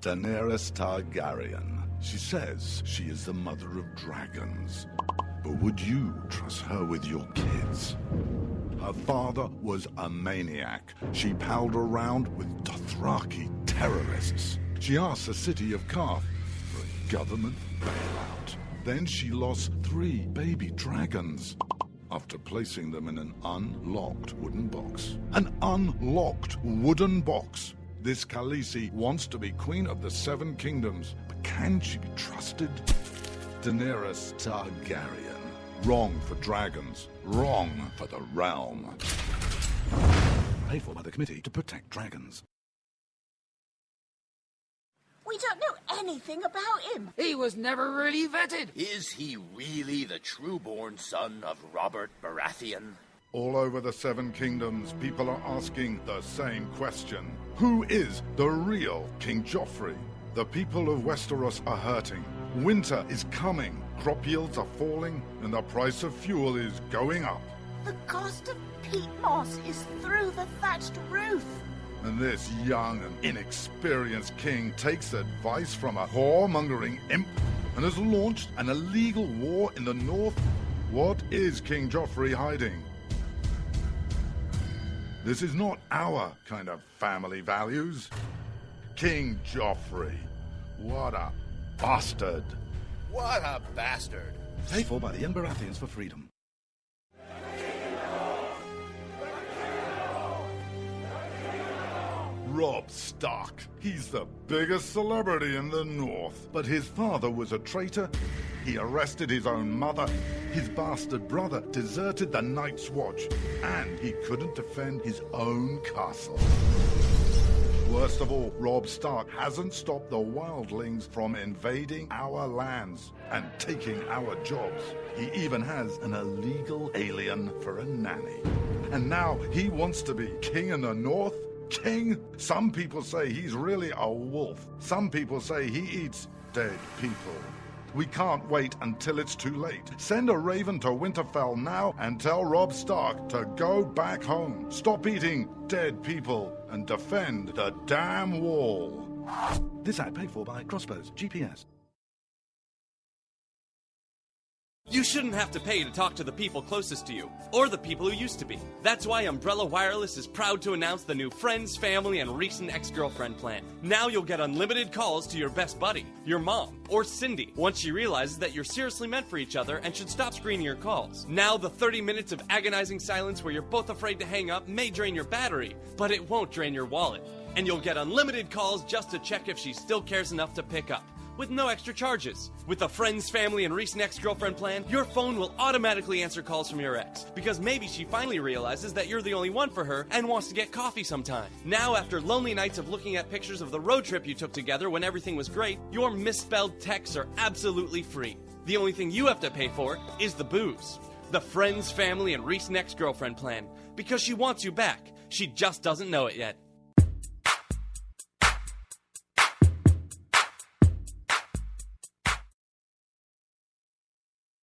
Daenerys Targaryen. She says she is the mother of dragons. But would you trust her with your kids? Her father was a maniac. She palled around with Dothraki terrorists. She asked the city of Karth for a government bailout. Then she lost 3 baby dragons after placing them in an unlocked wooden box. An unlocked wooden box. This Khaleesi wants to be queen of the 7 kingdoms, but can she be trusted? Daenerys Targaryen. Wrong for dragons. Wrong for the realm. Paid for by the Committee to Protect Dragons. We don't know anything about him. He was never really vetted. Is he really the true-born son of Robert Baratheon? All over the 7 kingdoms, people are asking the same question. Who is the real King Joffrey? The people of Westeros are hurting. Winter is coming. Crop yields are falling, and the price of fuel is going up. The cost of peat moss is through the thatched roof. And this young and inexperienced king takes advice from a whoremongering imp and has launched an illegal war in the north. What is King Joffrey hiding? This is not our kind of family values. King Joffrey. What a bastard. What a bastard. Paid for by the young Baratheons for freedom. Robb Stark. He's the biggest celebrity in the North. But his father was a traitor. He arrested his own mother. His bastard brother deserted the Night's Watch. And he couldn't defend his own castle. Worst of all, Robb Stark hasn't stopped the wildlings from invading our lands and taking our jobs. He even has an illegal alien for a nanny. And now he wants to be king in the North? King? Some people say he's really a wolf. Some people say he eats dead people. We can't wait until it's too late. Send a raven to Winterfell now and tell Robb Stark to go back home. Stop eating dead people and defend the damn wall. This ad paid for by Crossbows GPS. You shouldn't have to pay to talk to the people closest to you, or the people who used to be. That's why Umbrella Wireless is proud to announce the new Friends, Family, and Recent Ex-Girlfriend plan. Now you'll get unlimited calls to your best buddy, your mom, or Cindy, once she realizes that you're seriously meant for each other and should stop screening your calls. Now the 30 minutes of agonizing silence where you're both afraid to hang up may drain your battery, but it won't drain your wallet. And you'll get unlimited calls just to check if she still cares enough to pick up, with no extra charges. With the Friends, Family, and Recent Ex-Girlfriend plan, your phone will automatically answer calls from your ex, because maybe she finally realizes that you're the only one for her and wants to get coffee sometime. Now, after lonely nights of looking at pictures of the road trip you took together when everything was great, your misspelled texts are absolutely free. The only thing you have to pay for is the booze. The Friends, Family, and Recent Ex-Girlfriend plan, because she wants you back. She just doesn't know it yet.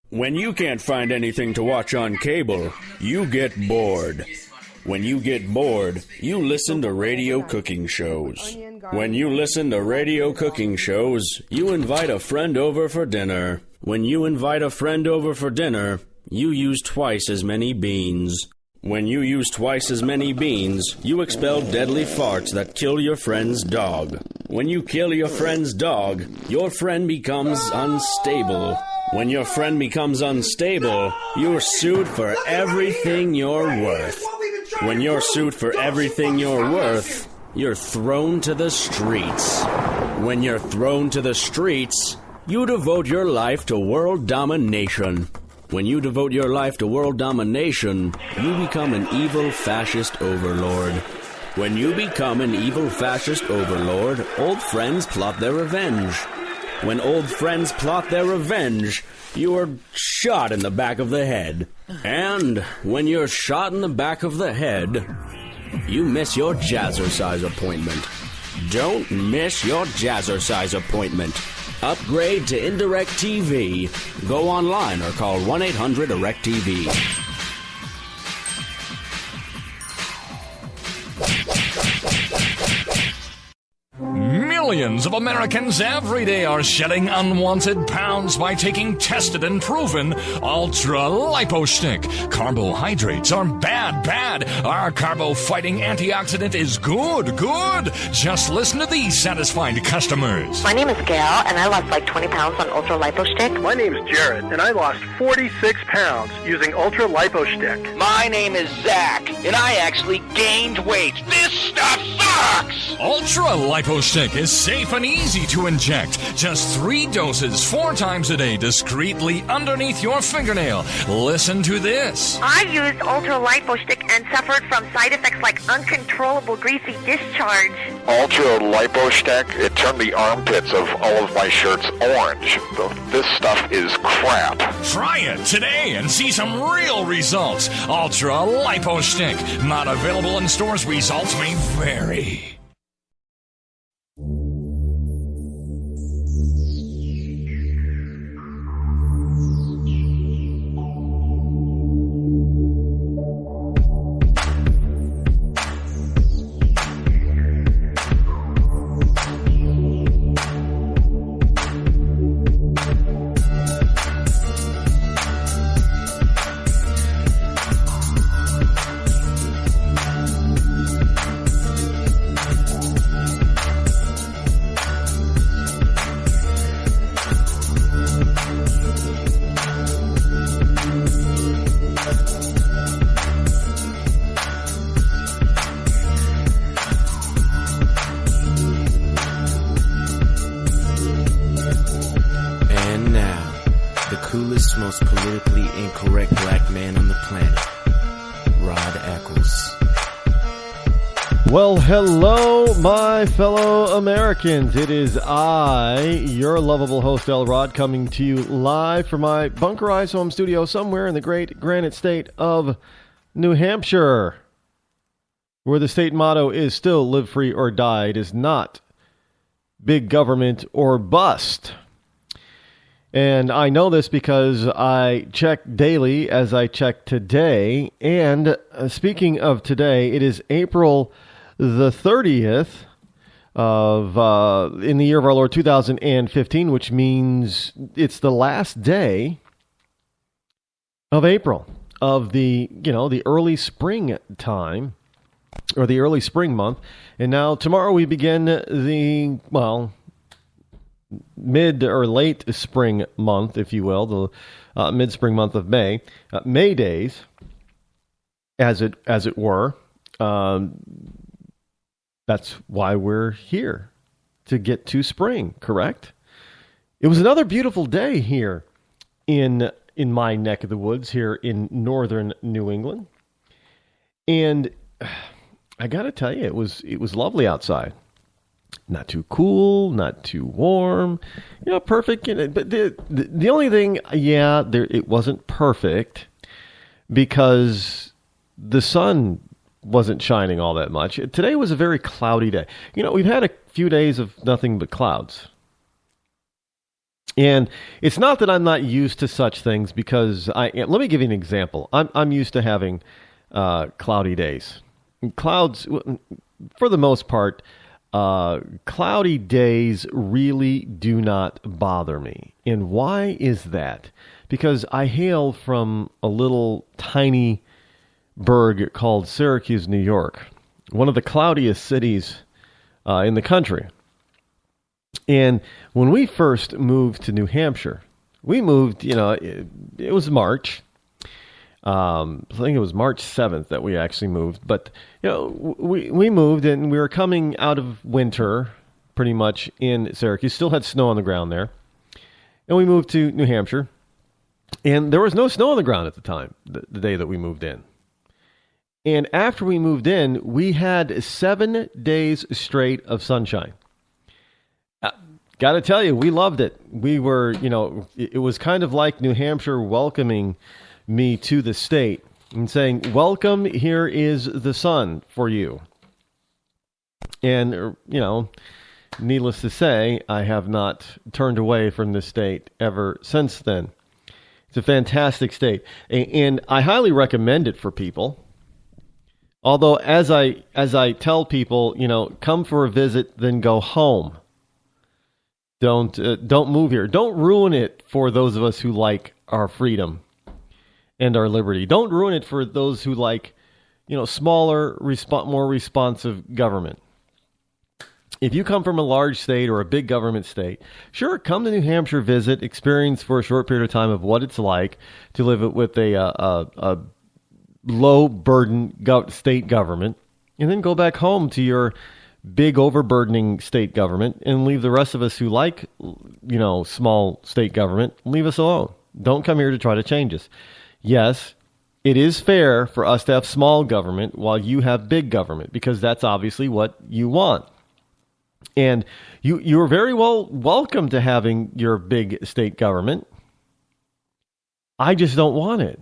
When you can't find anything to watch on cable, you get bored. When you get bored, you listen to radio cooking shows. When you listen to radio cooking shows, you invite a friend over for dinner. When you invite a friend over for dinner, you use twice as many beans. When you use twice as many beans, you expel deadly farts that kill your friend's dog. When you kill your friend's dog, your friend becomes unstable. When your friend becomes unstable, you're sued for everything you're worth. When you're sued for everything you're worth, you're thrown to the streets. When you're thrown to the streets, you devote your life to world domination. When you devote your life to world domination, you become an evil fascist overlord. When you become an evil fascist overlord, old friends plot their revenge. When old friends plot their revenge, you are shot in the back of the head. And when you're shot in the back of the head, you miss your jazzercise appointment. Don't miss your jazzercise appointment. Upgrade to Indirect TV. Go online or call 1-800-DIRECT-TV. Millions of Americans every day are shedding unwanted pounds by taking tested and proven Ultra Lipo Stick. Carbohydrates are bad. Our carbo-fighting antioxidant is good. Just listen to these satisfied customers. My name is Gail, and I lost like 20 pounds on Ultra Lipo Stick. My name is Jared, and I lost 46 pounds using Ultra Lipo Stick. My name is Zach, and I actually gained weight. This stuff sucks! Ultra Lipo Stick is safe and easy to inject. Just 3 doses 4 times a day discreetly underneath your fingernail. Listen to this. I used Ultra Lipo Stick and suffered from side effects like uncontrollable greasy discharge. Ultra Lipo Stick, it turned the armpits of all of my shirts orange. This stuff is crap. Try it today and see some real results. Ultra Lipo Stick. Not available in stores. Results may vary. Most politically incorrect black man on the planet, Rod Eccles. Well, hello, my fellow Americans. It is I, your lovable host, El Rod, coming to you live from my bunkerized home studio somewhere in the great granite state of New Hampshire, where the state motto is still live free or die. It is not big government or bust. And I know this because I check daily as I check today. And speaking of today, it is April the 30th of in the year of our Lord 2015, which means it's the last day of April of the early spring time, or the early spring month. And now tomorrow we begin the mid or late spring month, if you will, the mid-spring month of May, May days, as it were. That's why we're here, to get to spring, correct? It was another beautiful day here in my neck of the woods here in northern New England, and I got to tell you, it was lovely outside. Not too cool, not too warm, perfect. But the only thing, it wasn't perfect because the sun wasn't shining all that much. Today was a very cloudy day. We've had a few days of nothing but clouds. And it's not that I'm not used to such things, because let me give you an example. I'm used to having cloudy days. Clouds, for the most part, cloudy days really do not bother me. And why is that? Because I hail from a little tiny burg called Syracuse, New York, one of the cloudiest cities in the country. And when we first moved to New Hampshire, we moved, it was March. I think it was March 7th that we actually moved. But, we moved and we were coming out of winter pretty much in Syracuse. Still had snow on the ground there. And we moved to New Hampshire. And there was no snow on the ground at the time, the day that we moved in. And after we moved in, we had 7 days straight of sunshine. Got to tell you, we loved it. We were, it was kind of like New Hampshire welcoming me to the state and saying, welcome, here is the sun for you. And, needless to say, I have not turned away from this state ever since then. It's a fantastic state. And I highly recommend it for people. Although, as I tell people, come for a visit, then go home. Don't move here. Don't ruin it for those of us who like our freedom and our liberty. Don't ruin it for those who like, smaller, more responsive government. If you come from a large state or a big government state, sure, come to New Hampshire, visit, experience for a short period of time of what it's like to live with a low burden state government, and then go back home to your big overburdening state government and leave the rest of us who like, small state government, leave us alone. Don't come here to try to change us. Yes, it is fair for us to have small government while you have big government, because that's obviously what you want. And you're very welcome to having your big state government. I just don't want it.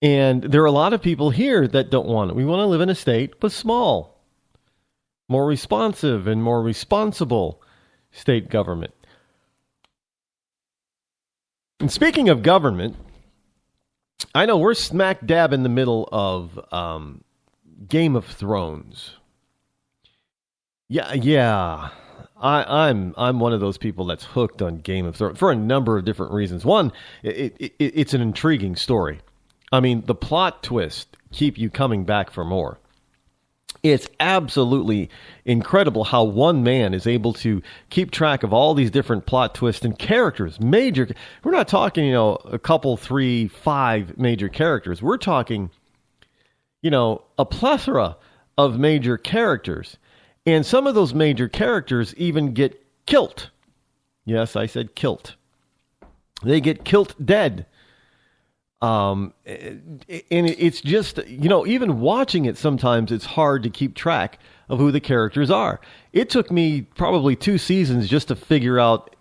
And there are a lot of people here that don't want it. We want to live in a state with small, more responsive and more responsible state government. And speaking of government, I know we're smack dab in the middle of Game of Thrones. Yeah. I'm one of those people that's hooked on Game of Thrones for a number of different reasons. One, it's an intriguing story. I mean, the plot twists keep you coming back for more. It's absolutely incredible how one man is able to keep track of all these different plot twists and characters. We're not talking, a couple, 3, 5 major characters. We're talking, a plethora of major characters. And some of those major characters even get killed. Yes, I said killed. They get killed dead. And it's just, even watching it sometimes it's hard to keep track of who the characters are. It took me probably 2 seasons just to figure out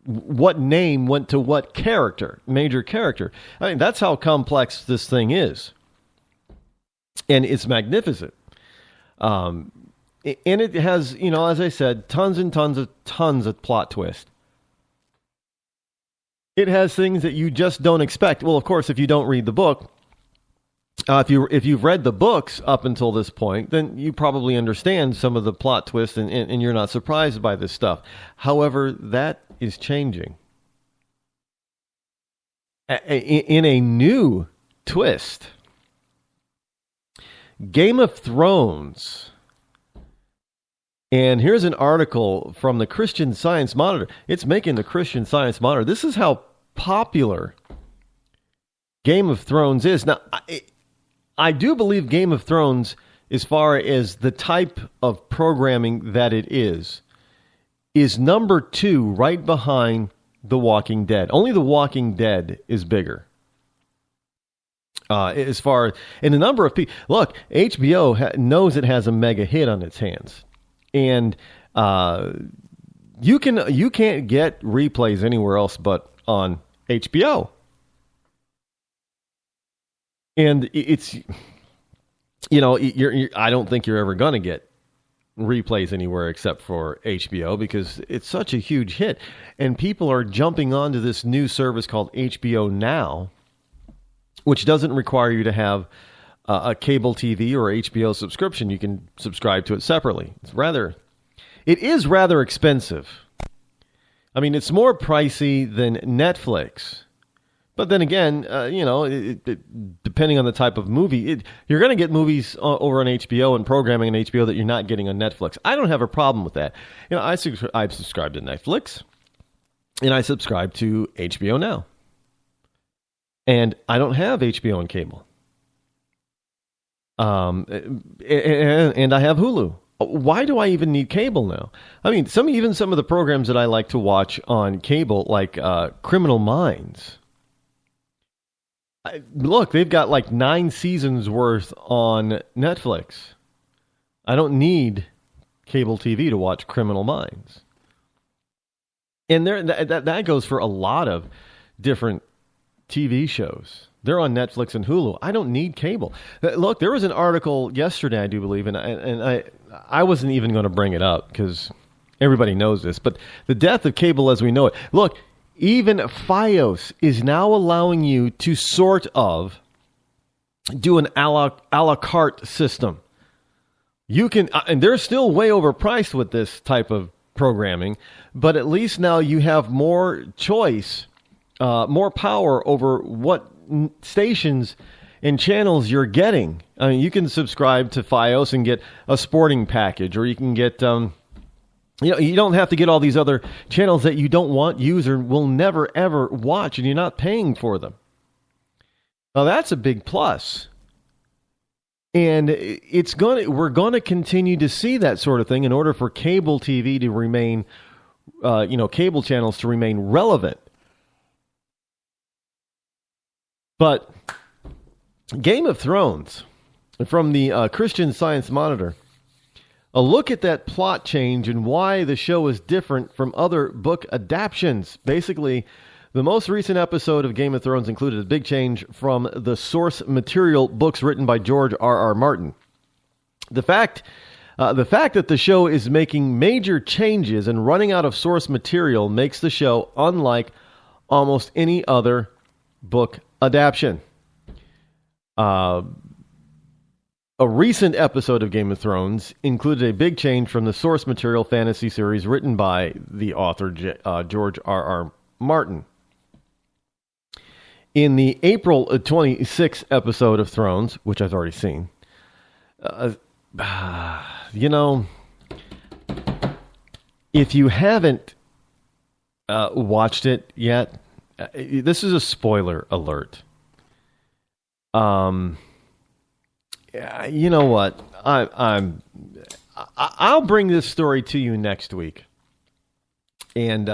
what name went to what character, major character. I mean, that's how complex this thing is. And it's magnificent. And it has, as I said, tons and tons of plot twists. It has things that you just don't expect. Well, of course, if you don't read the book, if you've read the books up until this point, then you probably understand some of the plot twists and you're not surprised by this stuff. However, that is changing. In a new twist, Game of Thrones. And here's an article from the Christian Science Monitor. It's making the Christian Science Monitor. This is how popular Game of Thrones is. Now, I do believe Game of Thrones, as far as the type of programming that it is number 2 right behind The Walking Dead. Only The Walking Dead is bigger. And the number of people... Look, HBO knows it has a mega hit on its hands. And you can't get replays anywhere else but on HBO. And it's, I don't think you're ever going to get replays anywhere except for HBO because it's such a huge hit. And people are jumping onto this new service called HBO Now, which doesn't require you to have a cable TV or HBO subscription. You can subscribe to it separately. It is rather expensive. I mean, it's more pricey than Netflix. But then again, depending on the type of movie, you're going to get movies over on HBO and programming on HBO that you're not getting on Netflix. I don't have a problem with that. I subscribe to Netflix, and I subscribe to HBO Now. And I don't have HBO on cable. And I have Hulu. Why do I even need cable now? I mean, some of the programs that I like to watch on cable, like Criminal Minds. Look, they've got like 9 seasons worth on Netflix. I don't need cable TV to watch Criminal Minds. And that goes for a lot of different TV shows. They're on Netflix and Hulu. I don't need cable. Look, there was an article yesterday, I do believe, and I wasn't even going to bring it up because everybody knows this, but the death of cable as we know it. Look, even Fios is now allowing you to sort of do an a la carte system. You can, and they're still way overpriced with this type of programming, but at least now you have more choice, more power over what stations and channels you're getting. I mean, you can subscribe to Fios and get a sporting package, or you can get, you don't have to get all these other channels that you don't want, use, or will never, ever watch, and you're not paying for them. Now, that's a big plus. And we're going to continue to see that sort of thing in order for cable TV to remain, cable channels to remain relevant. But Game of Thrones, from the Christian Science Monitor, a look at that plot change and why the show is different from other book adaptations. Basically, the most recent episode of Game of Thrones included a big change from the source material books written by George R.R. Martin. The fact that the show is making major changes and running out of source material makes the show unlike almost any other book adaptation. A recent episode of Game of Thrones included a big change from the source material fantasy series written by the author George R.R. Martin. In the April 26th episode of Thrones, which I've already seen, if you haven't watched it yet, this is a spoiler alert. You know what? I'll bring this story to you next week, and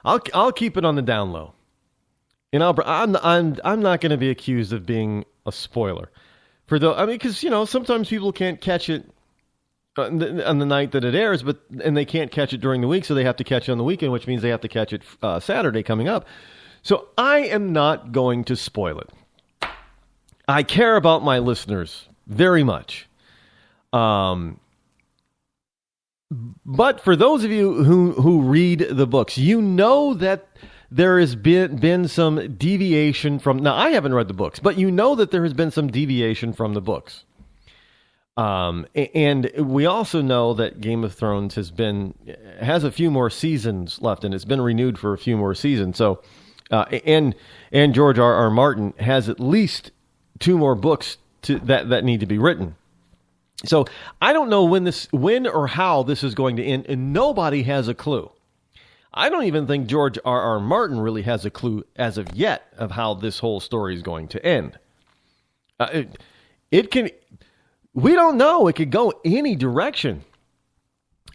I'll keep it on the down low. And I'm not going to be accused of being a spoiler because sometimes people can't catch it on the night that it airs, and they can't catch it during the week, so they have to catch it on the weekend, which means they have to catch it Saturday coming up. So I am not going to spoil it. I care about my listeners very much. But for those of you who read the books, you know that there has been some deviation from... Now, I haven't read the books, but you know that there has been some deviation from the books. And we also know that Game of Thrones has a few more seasons left, and it's been renewed for a few more seasons. So, and George R.R. Martin has at least 2 more books that need to be written. So I don't know when or how this is going to end, and nobody has a clue. I don't even think George R.R. Martin really has a clue as of yet of how this whole story is going to end. We don't know. It could go any direction.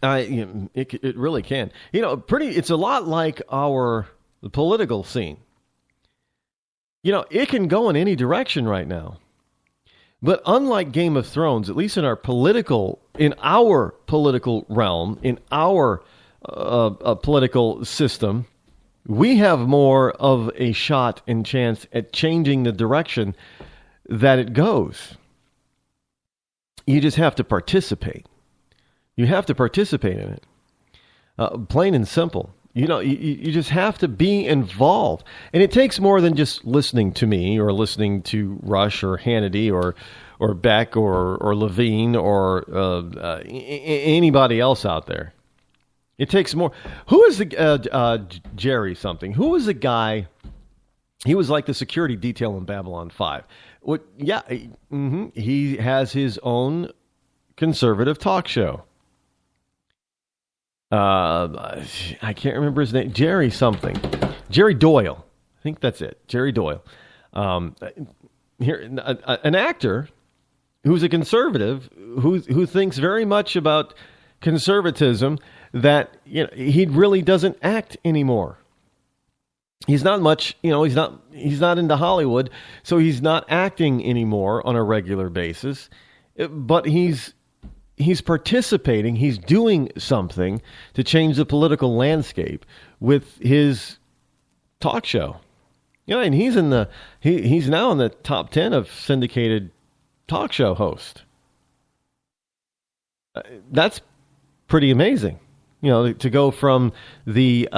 It really can. It's a lot like the political scene. It can go in any direction right now. But unlike Game of Thrones, at least in our political realm, in our political system, we have more of a shot and chance at changing the direction that it goes. You just have to participate. You have to participate in it. Plain and simple. You just have to be involved. And it takes more than just listening to me or listening to Rush or Hannity or Beck or Levine or anybody else out there. It takes more. Who is the Jerry something? Who was the guy? He was like the security detail in Babylon 5. What? Yeah, he has his own conservative talk show. I can't remember his name. Jerry something. Jerry Doyle. I think that's it. Jerry Doyle. An actor who's a conservative who thinks very much about conservatism, that he really doesn't act anymore. He's not much, he's not into Hollywood, so he's not acting anymore on a regular basis, but he's participating, he's doing something to change the political landscape with his talk show. And he's now in the top 10 of syndicated talk show host. That's pretty amazing. To go from the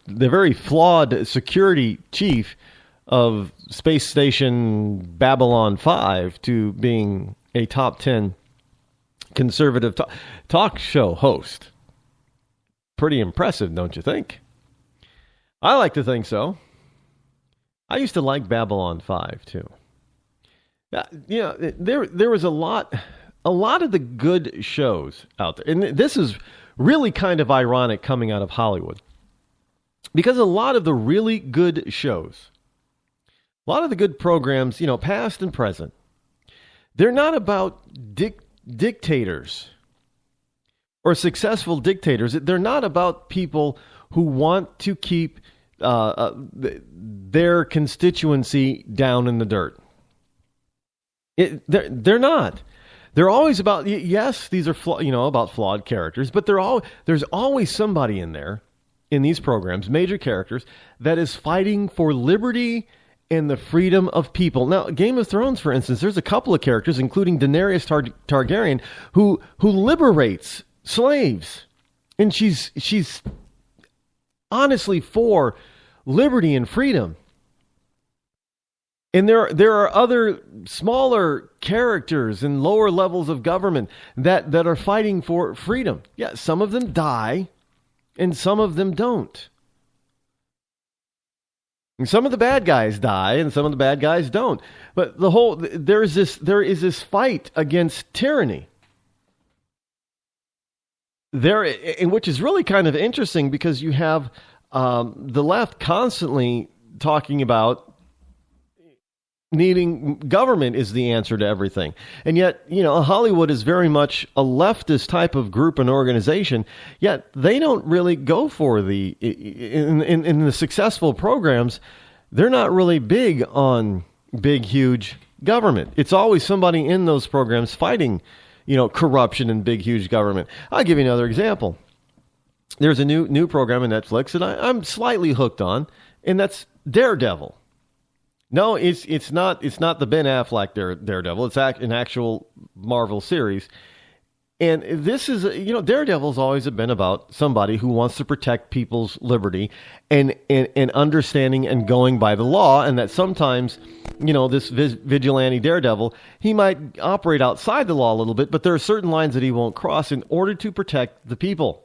very flawed security chief of Space Station Babylon 5 to being a top 10 conservative talk show host. Pretty impressive, don't you think? I like to think so. I used to like Babylon 5 too. There was a lot of the good shows out there, and this is really kind of ironic coming out of Hollywood, because a lot of the really good shows, a lot of the good programs, past and present, they're not about dictators or successful dictators. They're not about people who want to keep their constituency down in the dirt. They're not. They're always about, yes, these are about flawed characters, but there's always somebody in there, in these programs, major characters, that is fighting for liberty and the freedom of people. Now, Game of Thrones, for instance, there's a couple of characters, including Daenerys Targaryen, who liberates slaves, and she's honestly for liberty and freedom. And there are other smaller characters in lower levels of government that are fighting for freedom. Yeah, some of them die, and some of them don't. And some of the bad guys die, and some of the bad guys don't. But there is this fight against tyranny. Which is really kind of interesting, because you have the left constantly talking about needing government is the answer to everything. And yet, Hollywood is very much a leftist type of group and organization, yet they don't really go for in the successful programs, they're not really big on big, huge government. It's always somebody in those programs fighting, corruption and big, huge government. I'll give you another example. There's a new program on Netflix that I'm slightly hooked on, and that's Daredevil. No, it's not the Ben Affleck Daredevil. It's an actual Marvel series. And this is, Daredevil's always been about somebody who wants to protect people's liberty and understanding and going by the law, and that sometimes, this vigilante Daredevil, he might operate outside the law a little bit, but there are certain lines that he won't cross in order to protect the people,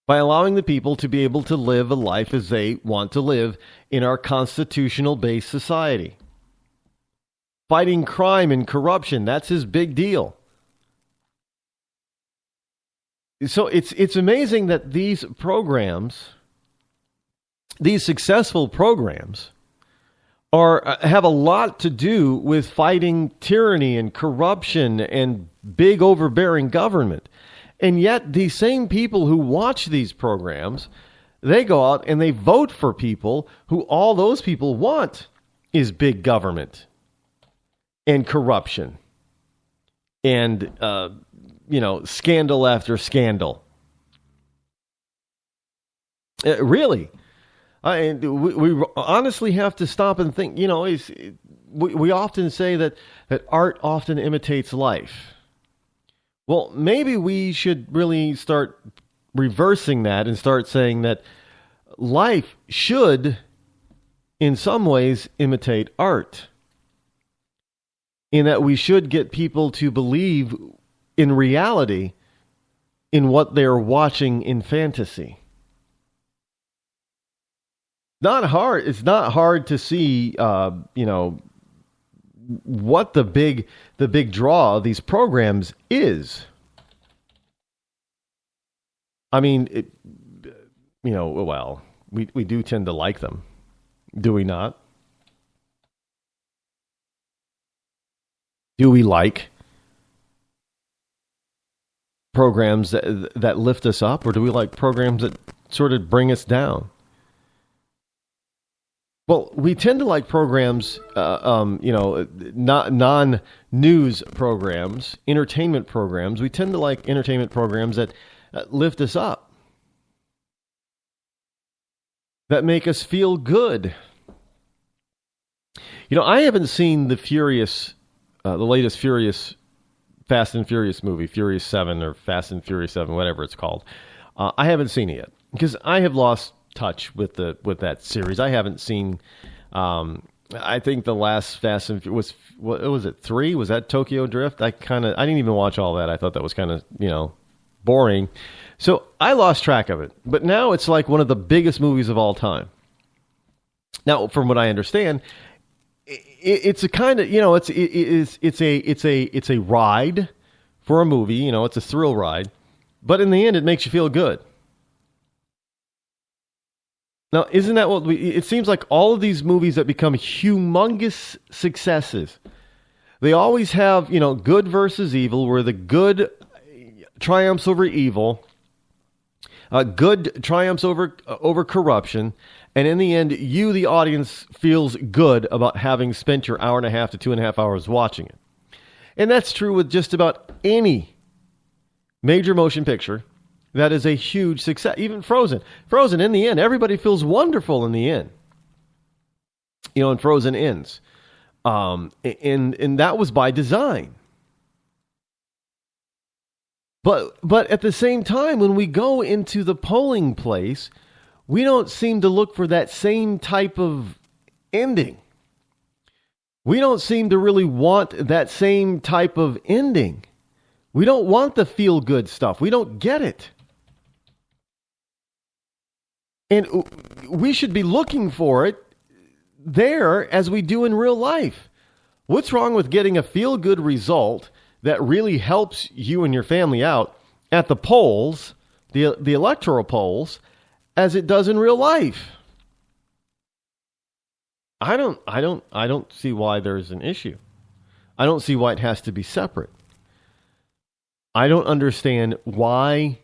by allowing the people to be able to live a life as they want to live in our constitutional-based society. Fighting crime and corruption, that's his big deal. So it's amazing that these programs, these successful programs, have a lot to do with fighting tyranny and corruption and big overbearing government. And yet these same people who watch these programs, they go out and they vote for people who all those people want is big government and corruption and, scandal after scandal. Really. We honestly have to stop and think, we often say that art often imitates life. Well, maybe we should really start reversing that and start saying that life should, in some ways, imitate art. In that we should get people to believe in reality in what they're watching in fantasy. It's not hard to see, what the big draw of these programs is. I mean, we do tend to like them, do we not? Do we like programs that lift us up, or do we like programs that sort of bring us down? Well, we tend to like programs, not non-news programs, entertainment programs. We tend to like entertainment programs that lift us up, that make us feel good. I haven't seen the latest Fast and Furious movie, Furious 7 or Fast and Furious 7, whatever it's called. I haven't seen it yet because I have lost touch with that series. I haven't seen I think the last Fast and was, what was it, 3? Was that Tokyo Drift? I didn't even watch all that. I thought that was kind of, boring. So I lost track of it. But now it's like one of the biggest movies of all time. Now, from what I understand, it's a kind of, it's a ride for a movie. It's a thrill ride. But in the end, it makes you feel good. Now, isn't that what it seems like all of these movies that become humongous successes, they always have, good versus evil, where the good triumphs over evil, good triumphs over corruption, and in the end, you, the audience, feels good about having spent your 1.5 to 2.5 hours watching it. And that's true with just about any major motion picture that is a huge success. Even Frozen. Frozen, in the end, everybody feels wonderful in the end. And Frozen ends. And that was by design. But at the same time, when we go into the polling place, we don't seem to look for that same type of ending. We don't seem to really want that same type of ending. We don't want the feel-good stuff. We don't get it. And we should be looking for it there as we do in real life. What's wrong with getting a feel-good result that really helps you and your family out at the polls, the electoral polls, as it does in real life? I don't see why there's an issue. I don't see why it has to be separate. I don't understand why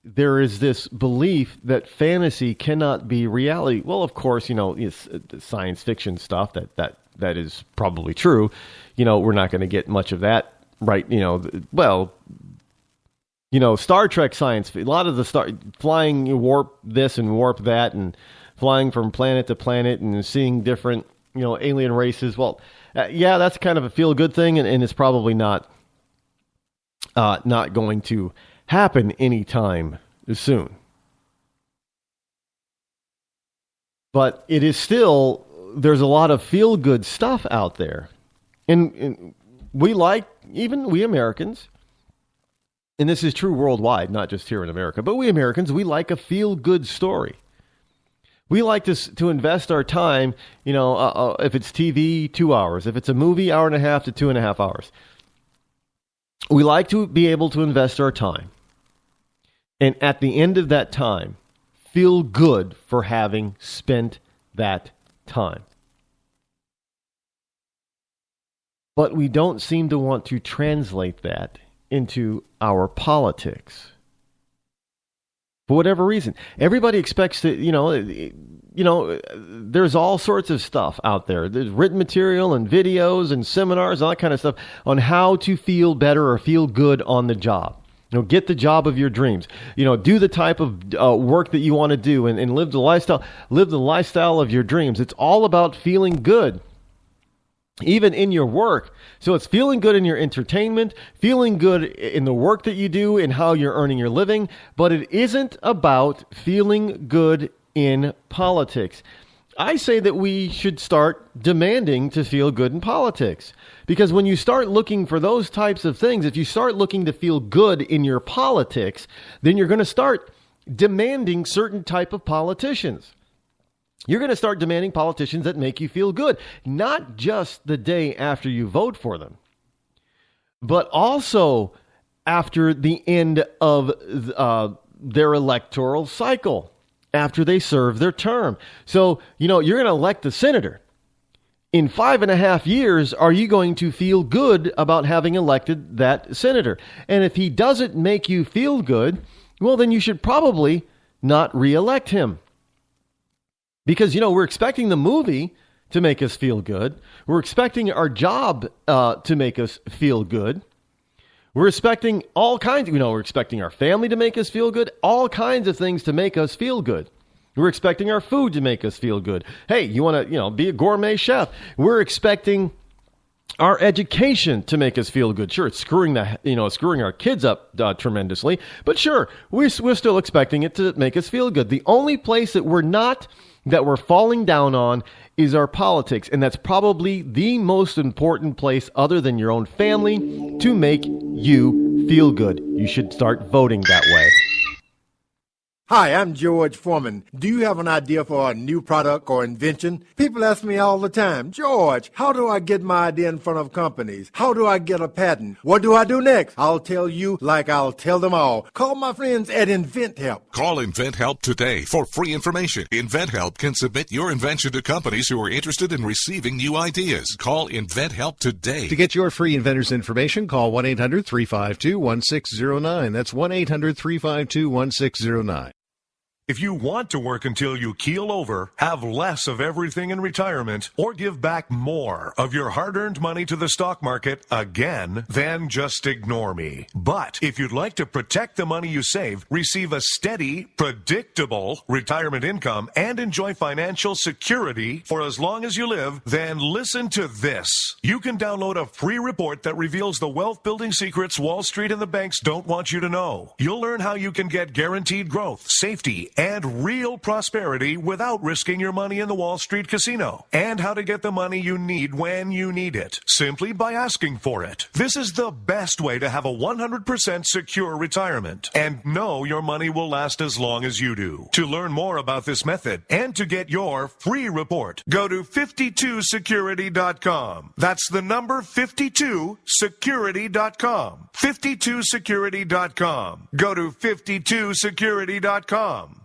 there is this belief that fantasy cannot be reality. Well, of course, it's science fiction stuff that is probably true. We're not going to get much of that right. Star Trek science, a lot of the flying warp this and warp that and flying from planet to planet and seeing different, alien races. Well, yeah, that's kind of a feel good thing. And it's probably not going to happen anytime soon. But it is still, there's a lot of feel-good stuff out there. And we Americans, and this is true worldwide, not just here in America, but we Americans, we like a feel-good story. We like to invest our time, if it's TV, 2 hours. If it's a movie, 1.5 to 2.5 hours. We like to be able to invest our time. And at the end of that time, feel good for having spent that time. But we don't seem to want to translate that into our politics. For whatever reason. Everybody expects to, there's all sorts of stuff out there. There's written material and videos and seminars, all that kind of stuff on how to feel better or feel good on the job. Get the job of your dreams. Do the type of work that you want to do and live the lifestyle of your dreams. It's all about feeling good, even in your work. So it's feeling good in your entertainment, feeling good in the work that you do and how you're earning your living. But it isn't about feeling good in politics. I say that we should start demanding to feel good in politics. Because when you start looking for those types of things, if you start looking to feel good in your politics, then you're going to start demanding certain type of politicians. You're going to start demanding politicians that make you feel good, not just the day after you vote for them, but also after the end of their electoral cycle, after they serve their term. So, you're going to elect a senator. In 5.5 years, are you going to feel good about having elected that senator? And if he doesn't make you feel good, well, then you should probably not reelect him. Because, we're expecting the movie to make us feel good. We're expecting our job to make us feel good. We're expecting all kinds, we're expecting our family to make us feel good. All kinds of things to make us feel good. We're expecting our food to make us feel good. Hey, you want to, be a gourmet chef. We're expecting our education to make us feel good. Sure, it's screwing our kids up tremendously. But sure, we're still expecting it to make us feel good. The only place that we're not that we're falling down on is our politics, and that's probably the most important place other than your own family to make you feel good. You should start voting that way. Hi, I'm George Foreman. Do you have an idea for a new product or invention? People ask me all the time, George, how do I get my idea in front of companies? How do I get a patent? What do I do next? I'll tell you like I'll tell them all. Call my friends at InventHelp. Call InventHelp today for free information. InventHelp can submit your invention to companies who are interested in receiving new ideas. Call InventHelp today. To get your free inventor's information, call 1-800-352-1609. That's 1-800-352-1609. If you want to work until you keel over, have less of everything in retirement, or give back more of your hard-earned money to the stock market again, then just ignore me. But if you'd like to protect the money you save, receive a steady, predictable retirement income, and enjoy financial security for as long as you live, then listen to this. You can download a free report that reveals the wealth-building secrets Wall Street and the banks don't want you to know. You'll learn how you can get guaranteed growth, safety, and real prosperity without risking your money in the Wall Street casino, and how to get the money you need when you need it, simply by asking for it. This is the best way to have a 100% secure retirement, and know your money will last as long as you do. To learn more about this method, and to get your free report, go to 52security.com. That's the number 52security.com. 52security.com. Go to 52security.com.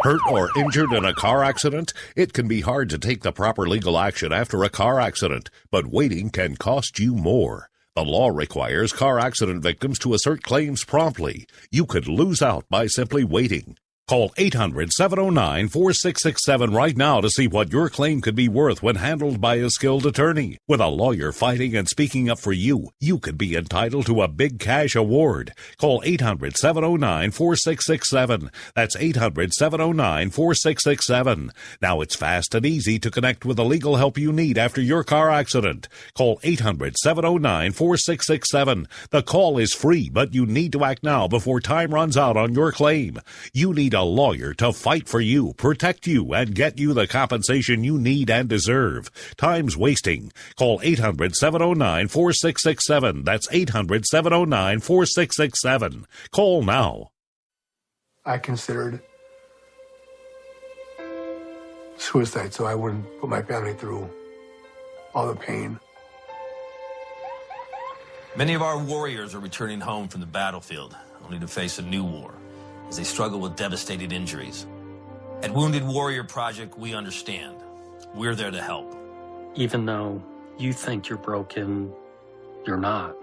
Hurt or injured in a car accident? It can be hard to take the proper legal action after a car accident, but waiting can cost you more. The law requires car accident victims to assert claims promptly. You could lose out by simply waiting. Call 800-709-4667 right now to see what your claim could be worth when handled by a skilled attorney. With a lawyer fighting and speaking up for you, you could be entitled to a big cash award. Call 800-709-4667. That's 800-709-4667. Now it's fast and easy to connect with the legal help you need after your car accident. Call 800-709-4667. The call is free, but you need to act now before time runs out on your claim. You need a lawyer to fight for you, protect you, and get you the compensation you need and deserve. Time's wasting. Call 800-709-4667. That's 800-709-4667. Call now. I considered suicide so I wouldn't put my family through all the pain. Many of our warriors are returning home from the battlefield, only to face a new war as they struggle with devastating injuries. At Wounded Warrior Project, we understand. We're there to help. Even though you think you're broken, you're not.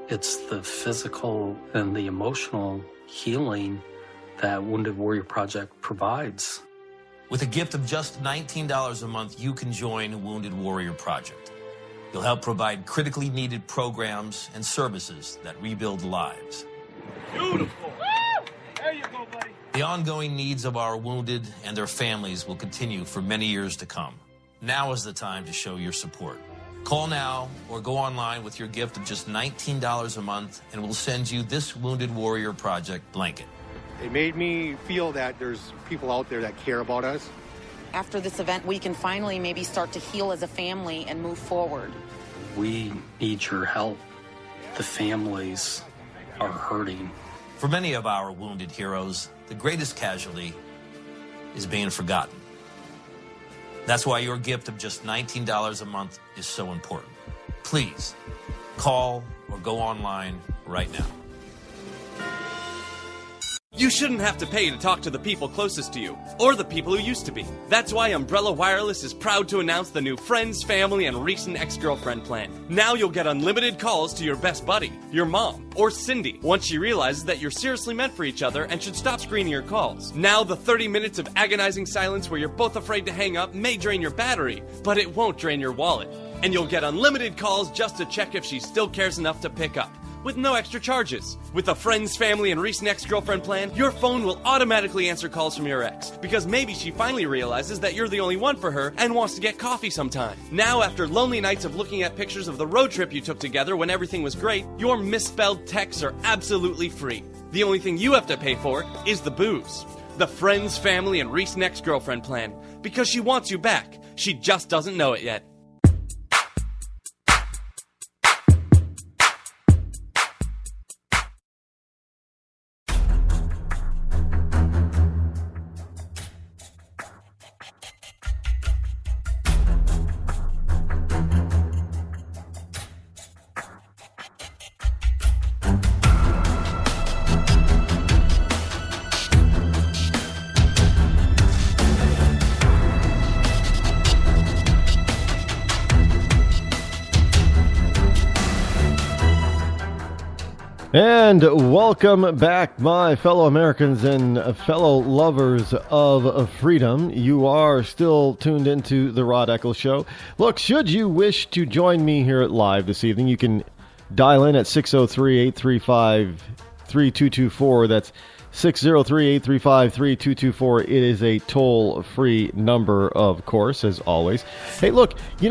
It's the physical and the emotional healing that Wounded Warrior Project provides. With a gift of just $19 a month, you can join Wounded Warrior Project. You'll help provide critically needed programs and services that rebuild lives. Beautiful. There you go, buddy. The ongoing needs of our wounded and their families will continue for many years to come. Now is the time to show your support. Call now or go online with your gift of just $19 a month, and we'll send you this Wounded Warrior Project blanket. It made me feel that there's people out there that care about us. After this event, we can finally maybe start to heal as a family and move forward. We need your help. The families are hurting. For many of our wounded heroes, the greatest casualty is being forgotten. That's why your gift of just $19 a month is so important. Please, call or go online right now. You shouldn't have to pay to talk to the people closest to you, or the people who used to be. That's why Umbrella Wireless is proud to announce the new Friends, Family, and Recent Ex-Girlfriend plan. Now you'll get unlimited calls to your best buddy, your mom, or Cindy, once she realizes that you're seriously meant for each other and should stop screening your calls. Now the 30 minutes of agonizing silence where you're both afraid to hang up may drain your battery, but it won't drain your wallet. And you'll get unlimited calls just to check if she still cares enough to pick up, with no extra charges. With the Friends, Family, and Recent Ex-Girlfriend plan, your phone will automatically answer calls from your ex, because maybe she finally realizes that you're the only one for her and wants to get coffee sometime. Now, after lonely nights of looking at pictures of the road trip you took together when everything was great, your misspelled texts are absolutely free. The only thing you have to pay for is the booze. The Friends, Family, and Recent Ex-Girlfriend plan. Because she wants you back. She just doesn't know it yet. And welcome back, my fellow Americans and fellow lovers of freedom. You are still tuned into the Rod Eccles Show. Look, should you wish to join me here live this evening, you can dial in at 603-835-3224. That's 603-835-3224. It is a toll-free number, of course, as always. Hey, look, you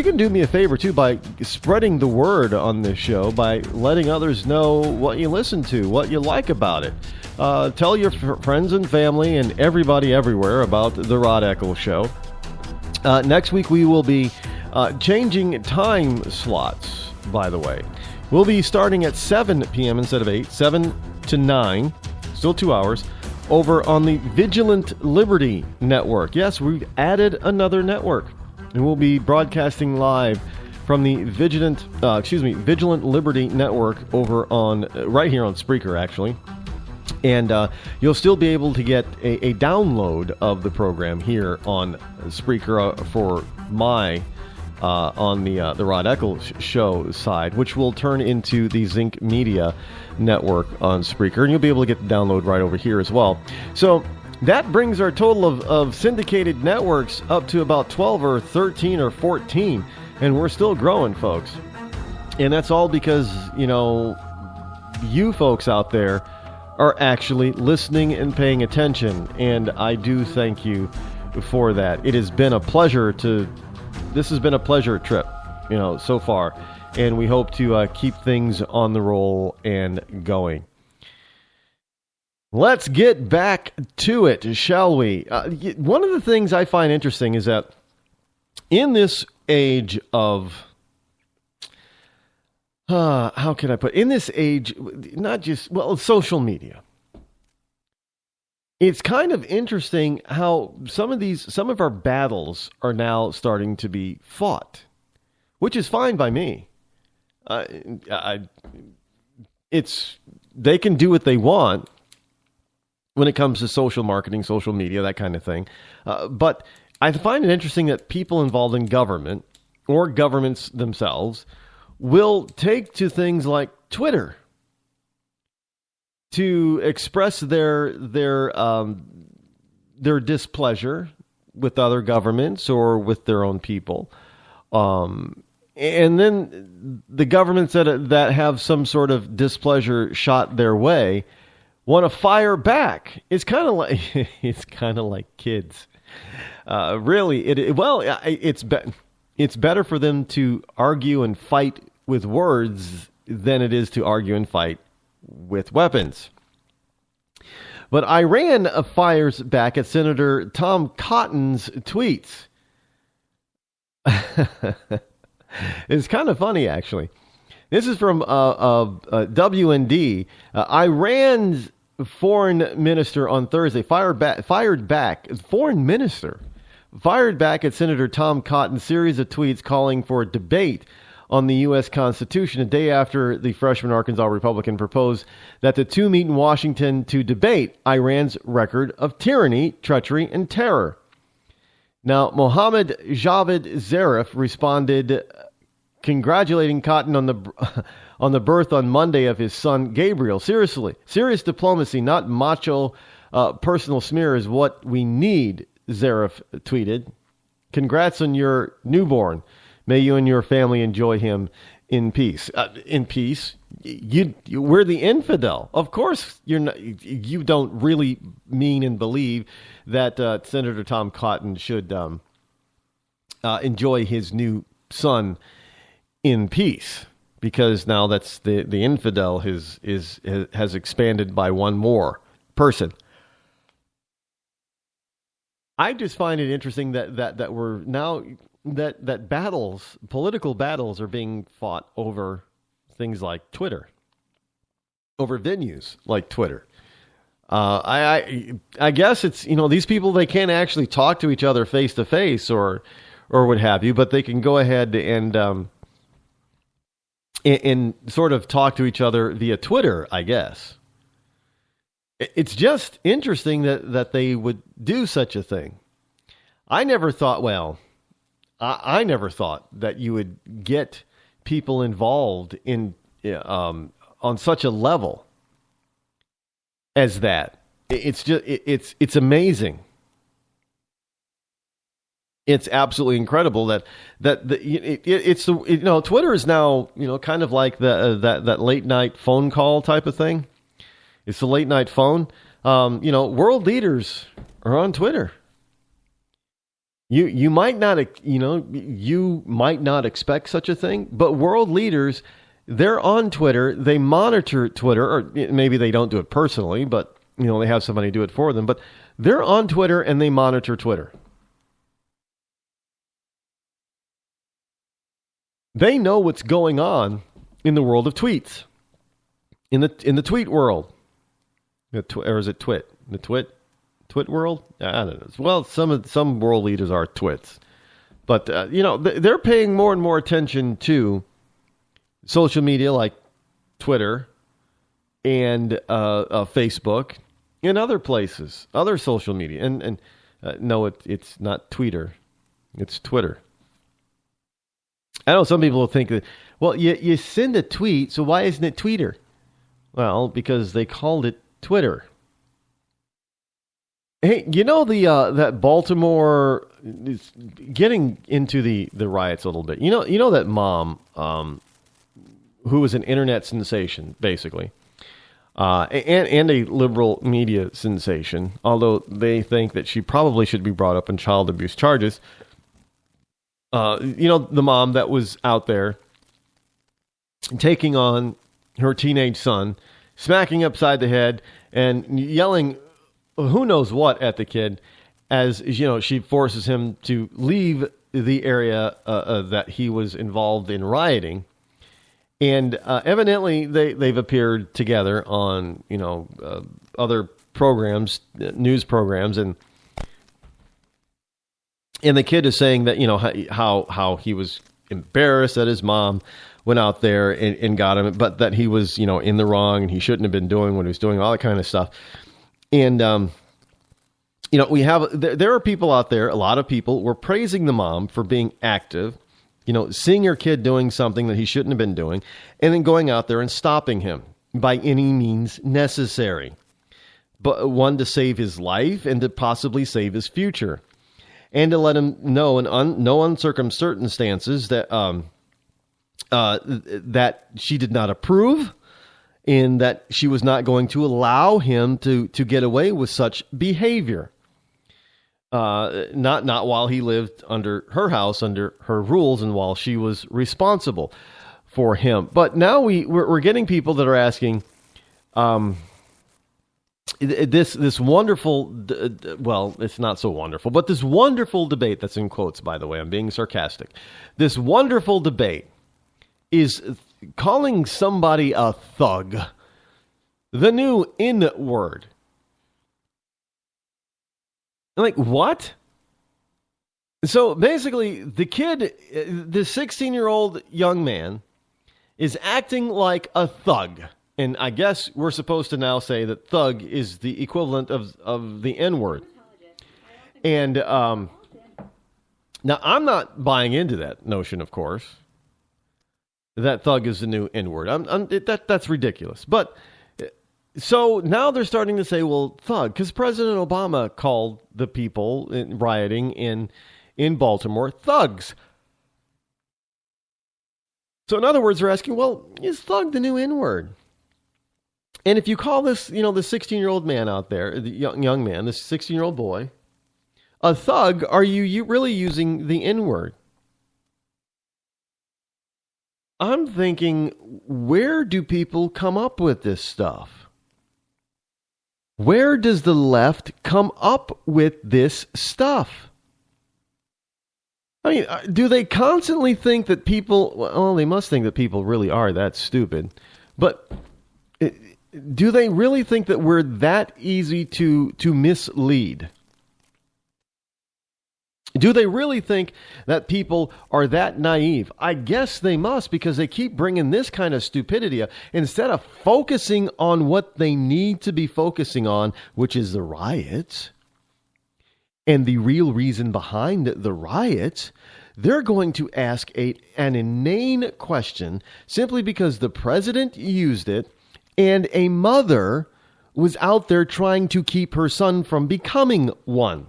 can do me a favor, too, by spreading the word on this show, by letting others know what you listen to, what you like about it. Tell your friends and family and everybody everywhere about the Rod Eccles Show. Next week, we will be changing time slots, by the way. We'll be starting at 7 p.m. instead of 8, 7 to 9, still 2 hours, over on the Vigilant Liberty Network. Yes, we've added another network, and we'll be broadcasting live from the Vigilant Liberty Network over on, right here on Spreaker, actually. And you'll still be able to get a download of the program here on Spreaker for my on the Rod Eccles Show side, which will turn into the Zinc Media Network on Spreaker, and you'll be able to get the download right over here as well. So that brings our total of syndicated networks up to about 12 or 13 or 14, and we're still growing, folks. And that's all because, you folks out there are actually listening and paying attention, and I do thank you for that. It has been a pleasure This has been a pleasure trip, so far, and we hope to keep things on the roll and going. Let's get back to it, shall we? One of the things I find interesting is that in this age of, how can I put it? In this age, not just, social media. It's kind of interesting how some of our battles are now starting to be fought, which is fine by me. They can do what they want when it comes to social marketing, social media, that kind of thing. But I find it interesting that people involved in government or governments themselves will take to things like Twitter to express their displeasure with other governments or with their own people, and then the governments that have some sort of displeasure shot their way want to fire back. It's kind of like kids. Really, it's better for them to argue and fight with words than it is to argue and fight with weapons. But Iran fires back at Senator Tom Cotton's tweets. It's kind of funny, actually. This is from WND. Iran's foreign minister on Thursday fired back. Foreign minister fired back at Senator Tom Cotton's series of tweets calling for a debate on the U.S. Constitution a day after the freshman Arkansas Republican proposed that the two meet in Washington to debate Iran's record of tyranny, treachery, and terror. Now, Mohammad Javad Zarif responded, congratulating Cotton on the birth on Monday of his son Gabriel. Serious diplomacy, not macho personal smear, is what we need, Zarif tweeted. Congrats on your newborn. May you and your family enjoy him in peace. In peace, we're the infidel. Of course, you don't really mean and believe that Senator Tom Cotton should enjoy his new son in peace, because now that's the infidel has expanded by one more person. I just find it interesting that we're now that political battles are being fought over things like Twitter, over venues like Twitter. I guess it's, these people, they can't actually talk to each other face to face or what have you, but they can go ahead and sort of talk to each other via Twitter, I guess. It's just interesting that they would do such a thing. I never thought that you would get people involved in on such a level as that. It's amazing. It's absolutely incredible Twitter is now, kind of like that late night phone call type of thing. It's the late night phone. World leaders are on Twitter. You might not expect such a thing, but world leaders, they're on Twitter. They monitor Twitter, or maybe they don't do it personally, but they have somebody do it for them. But they're on Twitter and they monitor Twitter. They know what's going on in the world of tweets, in the tweet world. Or is it twit? The twit world? I don't know. Well, some world leaders are twits. But, they're paying more and more attention to social media like Twitter and Facebook and other places, other social media. And no, it's not Twitter. It's Twitter. I know some people will think that, well, you send a tweet, so why isn't it Tweeter? Well, because they called it Twitter. Hey, that Baltimore is getting into the riots a little bit. You know that mom who was an internet sensation, basically, and a liberal media sensation, although they think that she probably should be brought up on child abuse charges. The mom that was out there taking on her teenage son, smacking upside the head and yelling who knows what at the kid as, she forces him to leave the area that he was involved in rioting. And evidently they've appeared together on, other programs, news programs, and the kid is saying that, how he was embarrassed that his mom went out there and got him, but that he was, in the wrong and he shouldn't have been doing what he was doing, all that kind of stuff. And, there are people out there, a lot of people were praising the mom for being active, seeing her kid doing something that he shouldn't have been doing, and then going out there and stopping him by any means necessary. But one, to save his life and to possibly save his future. And to let him know in no uncertain circumstances that that she did not approve, and that she was not going to allow him to get away with such behavior. Not while he lived under her house, under her rules, and while she was responsible for him. But now we're getting people that are asking, this wonderful, well, it's not so wonderful, but this wonderful debate, that's in quotes, by the way, I'm being sarcastic. This wonderful debate is calling somebody a thug the new N-word. Like, what? So basically, the kid, the 16-year-old young man, is acting like a thug. And I guess we're supposed to now say that thug is the equivalent of the N-word. And now, I'm not buying into that notion, of course, that thug is the new N-word. That's ridiculous. But so now they're starting to say, well, thug, because President Obama called the people rioting in Baltimore thugs. So in other words, they're asking, well, is thug the new N-word? And if you call this, the 16-year-old man out there, the young man, this 16-year-old boy, a thug, are you really using the N-word? I'm thinking, where do people come up with this stuff? Where does the left come up with this stuff? I mean, do they constantly think that people, well, they must think that people really are that stupid, but do they really think that we're that easy to mislead? Do they really think that people are that naive? I guess they must, because they keep bringing this kind of stupidity up instead of focusing on what they need to be focusing on, which is the riots. And the real reason behind the riots, they're going to ask an inane question simply because the president used it and a mother was out there trying to keep her son from becoming one.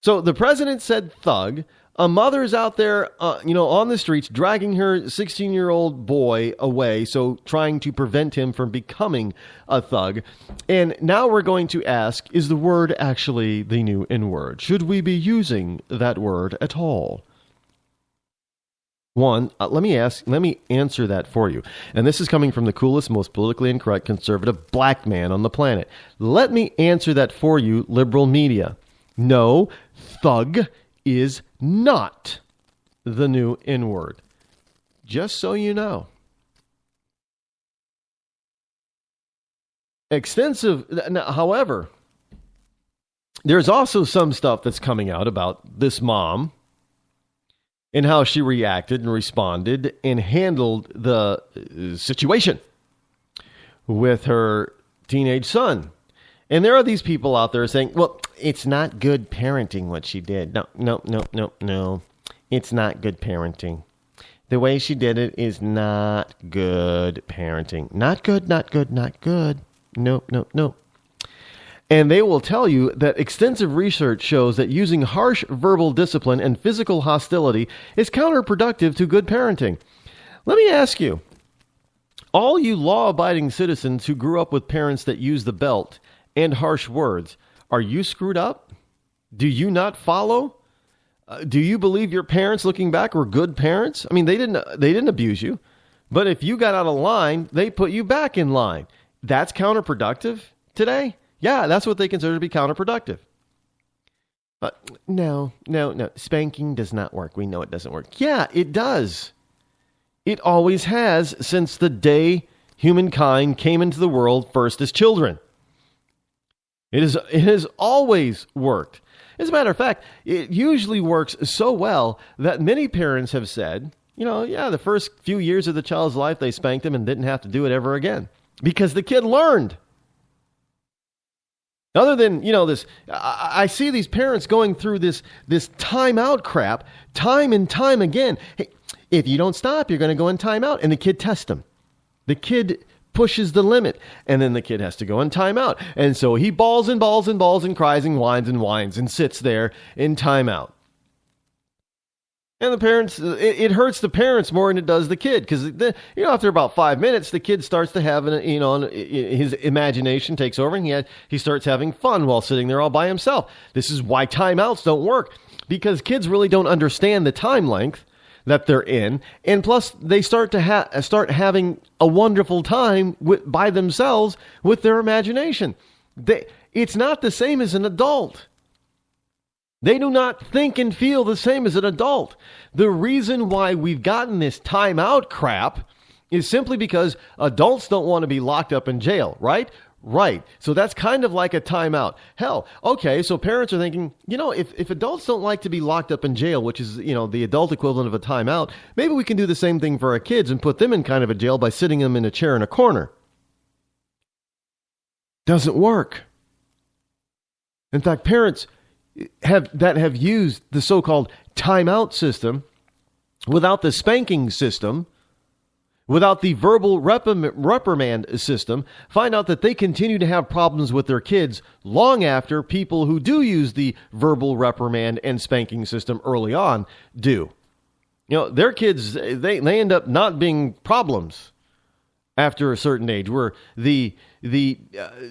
So the president said thug. A mother's out there, on the streets, dragging her 16-year-old boy away, so trying to prevent him from becoming a thug. And now we're going to ask, is the word actually the new N-word? Should we be using that word at all? One, let me answer that for you. And this is coming from the coolest, most politically incorrect conservative black man on the planet. Let me answer that for you, liberal media. No, thug is not the new N-word. Just so you know. However, there's also some stuff that's coming out about this mom and how she reacted and responded and handled the situation with her teenage son. And there are these people out there saying, well, it's not good parenting what she did. No. It's not good parenting. The way she did it is not good parenting. Not good. Nope. And they will tell you that extensive research shows that using harsh verbal discipline and physical hostility is counterproductive to good parenting. Let me ask you, all you law-abiding citizens who grew up with parents that use the belt and harsh words, are you screwed up? Do you not follow? Do you believe your parents, looking back, were good parents? I mean, they didn't abuse you, but if you got out of line, they put you back in line. That's counterproductive today? Yeah, that's what they consider to be counterproductive. But no. Spanking does not work. We know it doesn't work. Yeah, it does. It always has since the day humankind came into the world first as children. It has always worked. As a matter of fact, it usually works so well that many parents have said, the first few years of the child's life, they spanked him and didn't have to do it ever again because the kid learned. Other than, this, I see these parents going through this timeout crap time and time again. Hey, if you don't stop, you're going to go in timeout, and the kid tests them. The kid pushes the limit, and then the kid has to go in timeout. And so he balls and cries and whines and sits there in timeout. And the parents, it hurts the parents more than it does the kid, because after about 5 minutes, the kid starts to have his imagination takes over, and he starts having fun while sitting there all by himself. This is why timeouts don't work, because kids really don't understand the time length that they're in, and plus they start having a wonderful time by themselves with their imagination. It's not the same as an adult. They do not think and feel the same as an adult. The reason why we've gotten this timeout crap is simply because adults don't want to be locked up in jail, right? Right. So that's kind of like a timeout. Hell, okay, so parents are thinking, if adults don't like to be locked up in jail, which is, the adult equivalent of a timeout, maybe we can do the same thing for our kids and put them in kind of a jail by sitting them in a chair in a corner. Doesn't work. In fact, parents have used the so-called timeout system without the spanking system, without the verbal reprimand system, find out that they continue to have problems with their kids long after people who do use the verbal reprimand and spanking system early on do. Their kids, they end up not being problems after a certain age, where the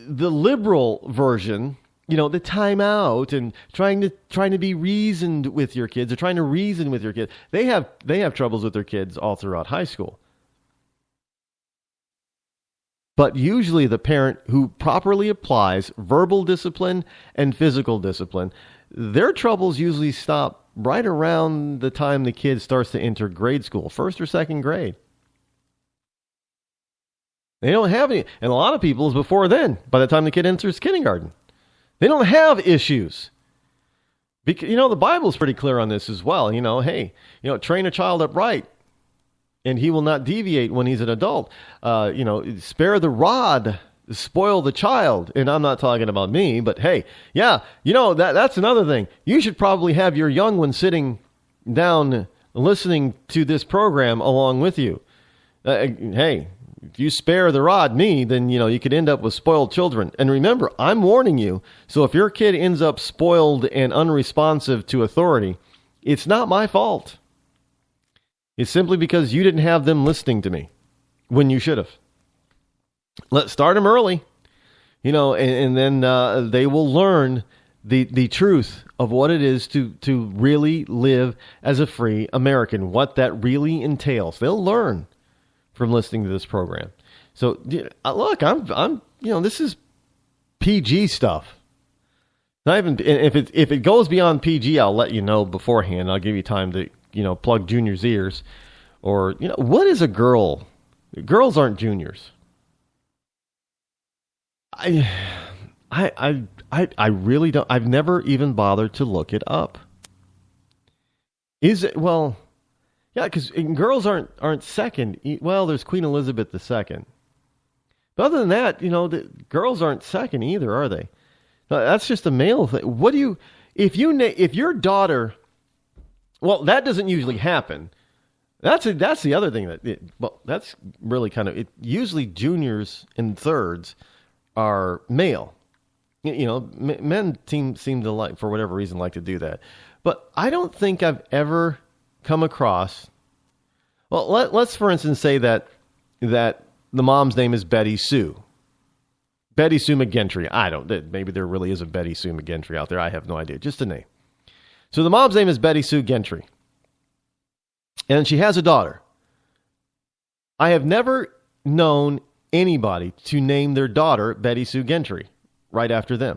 liberal version, the timeout and trying to be reasoned with your kids, or trying to reason with your kids, they have troubles with their kids all throughout high school. but usually the parent who properly applies verbal discipline and physical discipline, their troubles usually stop right around the time the kid starts to enter grade school, first or second grade. They don't have any, and a lot of people is before then, by the time the kid enters kindergarten. They don't have issues. Because, the Bible's pretty clear on this as well. Train a child upright, and he will not deviate when he's an adult. Spare the rod, spoil the child. And I'm not talking about me, but hey, that's another thing. You should probably have your young one sitting down listening to this program along with you. Hey, if you spare the rod, then, you could end up with spoiled children. And remember, I'm warning you. So if your kid ends up spoiled and unresponsive to authority, it's not my fault. It's simply because you didn't have them listening to me when you should have. Let's start them early, and then they will learn the truth of what it is to really live as a free American, what that really entails. They'll learn from listening to this program. So look, I'm this is PG stuff. Not even if it goes beyond PG, I'll let you know beforehand. I'll give you time to plug Junior's ears, or what is a girl? Girls aren't juniors. I really don't. I've never even bothered to look it up. Is it well? Yeah, because girls aren't second. Well, there's Queen Elizabeth II. But other than that, the girls aren't second either, are they? No, that's just a male thing. What do you, if your daughter, well, that doesn't usually happen. That's the other thing that's really kind of it. Usually juniors and thirds are male. Men seem to like, for whatever reason, like to do that. But I don't think I've ever come across. Well, let's for instance say that the mom's name is Betty Sue. Betty Sue McGentry. Maybe there really is a Betty Sue McGentry out there. I have no idea. Just a name. So the mom's name is Betty Sue Gentry. And she has a daughter. I have never known anybody to name their daughter Betty Sue Gentry right after them.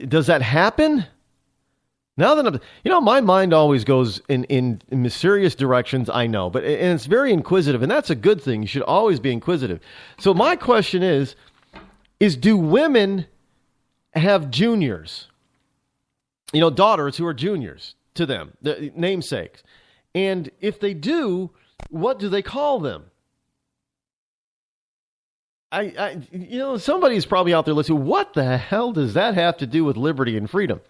Does that happen? Now that my mind always goes in mysterious directions, I know, and it's very inquisitive, and that's a good thing. You should always be inquisitive. So my question is do women have juniors? Daughters who are juniors to them, the namesakes. And if they do, what do they call them? Somebody's probably out there listening. What the hell does that have to do with liberty and freedom?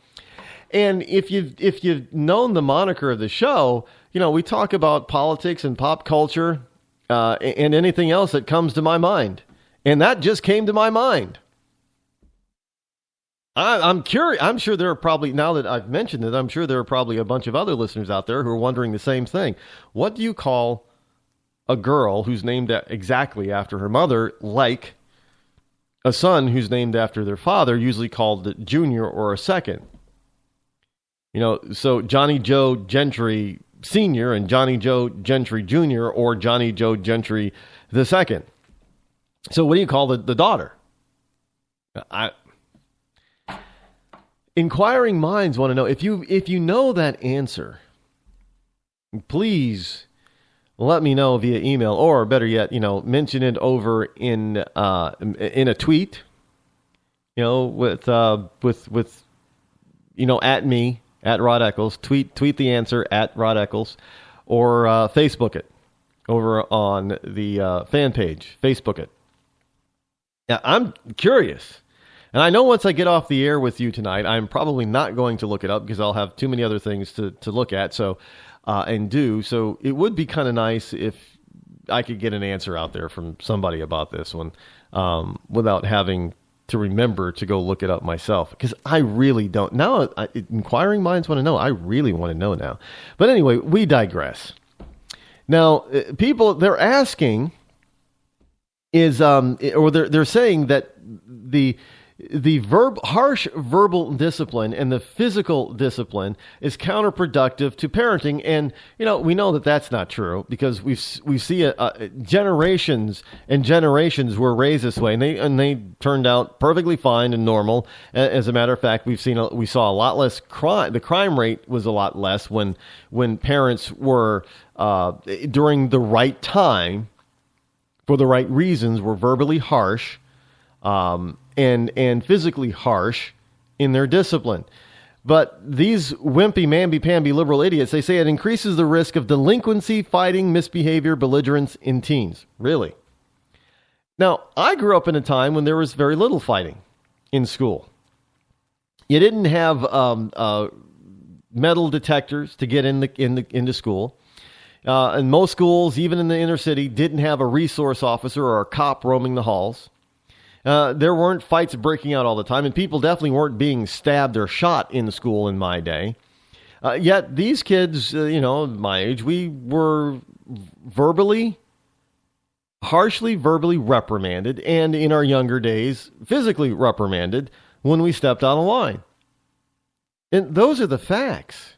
And if you've known the moniker of the show, we talk about politics and pop culture and anything else that comes to my mind. And that just came to my mind. I'm curious. I'm sure there are probably, now that I've mentioned it, I'm sure there are probably a bunch of other listeners out there who are wondering the same thing. What do you call a girl who's named exactly after her mother, like a son who's named after their father, usually called Junior or a second? So Johnny Joe Gentry Sr. and Johnny Joe Gentry Jr. or Johnny Joe Gentry II. So what do you call the daughter? Inquiring minds want to know. If you know that answer, please let me know via email, or better yet, mention it over in a tweet. With at me. At Rod Eccles, tweet the answer at Rod Eccles, or Facebook it over on the fan page. Facebook it. Yeah, I'm curious, and I know once I get off the air with you tonight, I'm probably not going to look it up because I'll have too many other things to look at. So and do so. It would be kind of nice if I could get an answer out there from somebody about this one without having to remember to go look it up myself, because I really don't. Now, inquiring minds want to know. I really want to know now. But anyway, we digress. Now, people, they're asking, or they're saying that the harsh verbal discipline and the physical discipline is counterproductive to parenting. And, we know that that's not true because we see generations and generations were raised this way, and they turned out perfectly fine and normal. As a matter of fact, we saw a lot less crime. The crime rate was a lot less when parents were, during the right time, for the right reasons, were verbally harsh, and physically harsh in their discipline. But these wimpy, mamby-pamby liberal idiots, they say it increases the risk of delinquency, fighting, misbehavior, belligerence in teens. Really? Now, I grew up in a time when there was very little fighting in school. You didn't have metal detectors to get into school. And most schools, even in the inner city, didn't have a resource officer or a cop roaming the halls. There weren't fights breaking out all the time, and people definitely weren't being stabbed or shot in school in my day. Yet these kids, my age, we were harshly verbally reprimanded, and in our younger days, physically reprimanded when we stepped out of line. And those are the facts.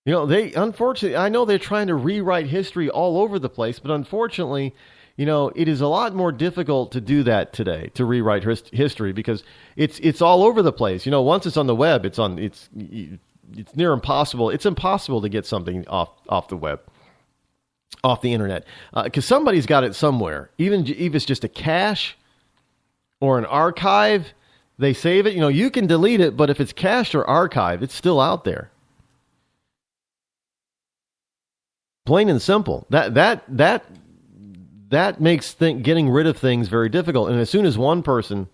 Unfortunately, I know they're trying to rewrite history all over the place, but unfortunately, it is a lot more difficult to do that today, to rewrite history, because it's all over the place. Once it's on the web, it's near impossible. It's impossible to get something off the web, off the internet, because somebody's got it somewhere. Even if it's just a cache or an archive, they save it. You can delete it, but if it's cached or archived, it's still out there. Plain and simple. That makes getting rid of things very difficult. And as soon as one person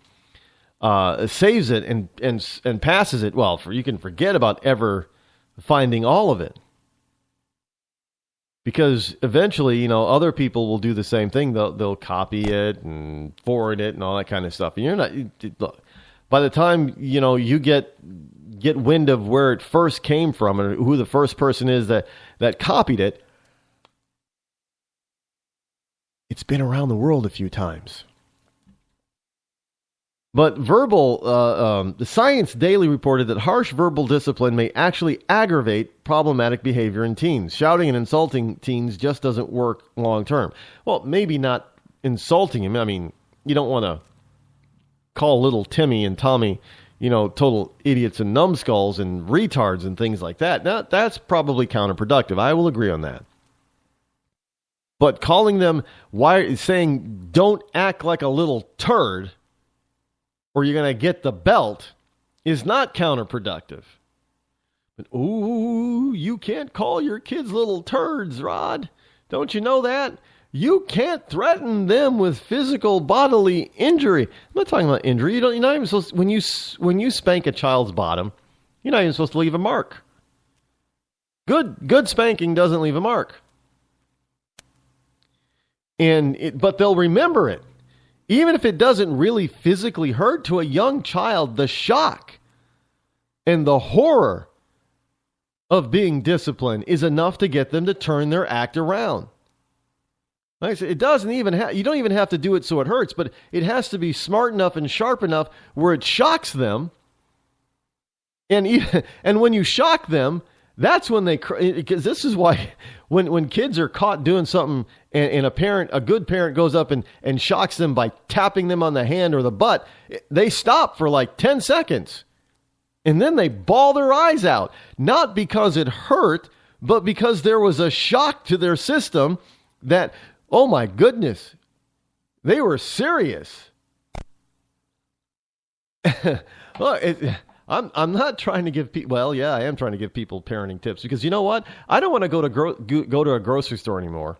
saves it and passes it, well, you can forget about ever finding all of it. Because eventually, other people will do the same thing. They'll copy it and forward it and all that kind of stuff. And you're not. Look, by the time you get wind of where it first came from and who the first person is that copied it, it's been around the world a few times. But the Science Daily reported that harsh verbal discipline may actually aggravate problematic behavior in teens. Shouting and insulting teens just doesn't work long term. Well, maybe not insulting him. I mean, you don't want to call little Timmy and Tommy, total idiots and numbskulls and retards and things like that. Now, that's probably counterproductive. I will agree on that. But calling them, saying, don't act like a little turd or you're going to get the belt is not counterproductive. But, ooh, you can't call your kids little turds, Rod. Don't you know that? You can't threaten them with physical bodily injury. I'm not talking about injury. You're not even supposed to, when you spank a child's bottom, you're not even supposed to leave a mark. Good spanking doesn't leave a mark. But they'll remember it. Even if it doesn't really physically hurt to a young child, the shock and the horror of being disciplined is enough to get them to turn their act around. Like I said, it doesn't even you don't even have to do it so it hurts, but it has to be smart enough and sharp enough where it shocks them. And when you shock them, that's when because this is why when kids are caught doing something and a good parent goes up and shocks them by tapping them on the hand or the butt, they stop for like 10 seconds. And then they bawl their eyes out, not because it hurt, but because there was a shock to their system that, oh my goodness, they were serious. Look, I'm not trying to give people. Well, yeah, I am trying to give people parenting tips because you know what? I don't want to go to a grocery store anymore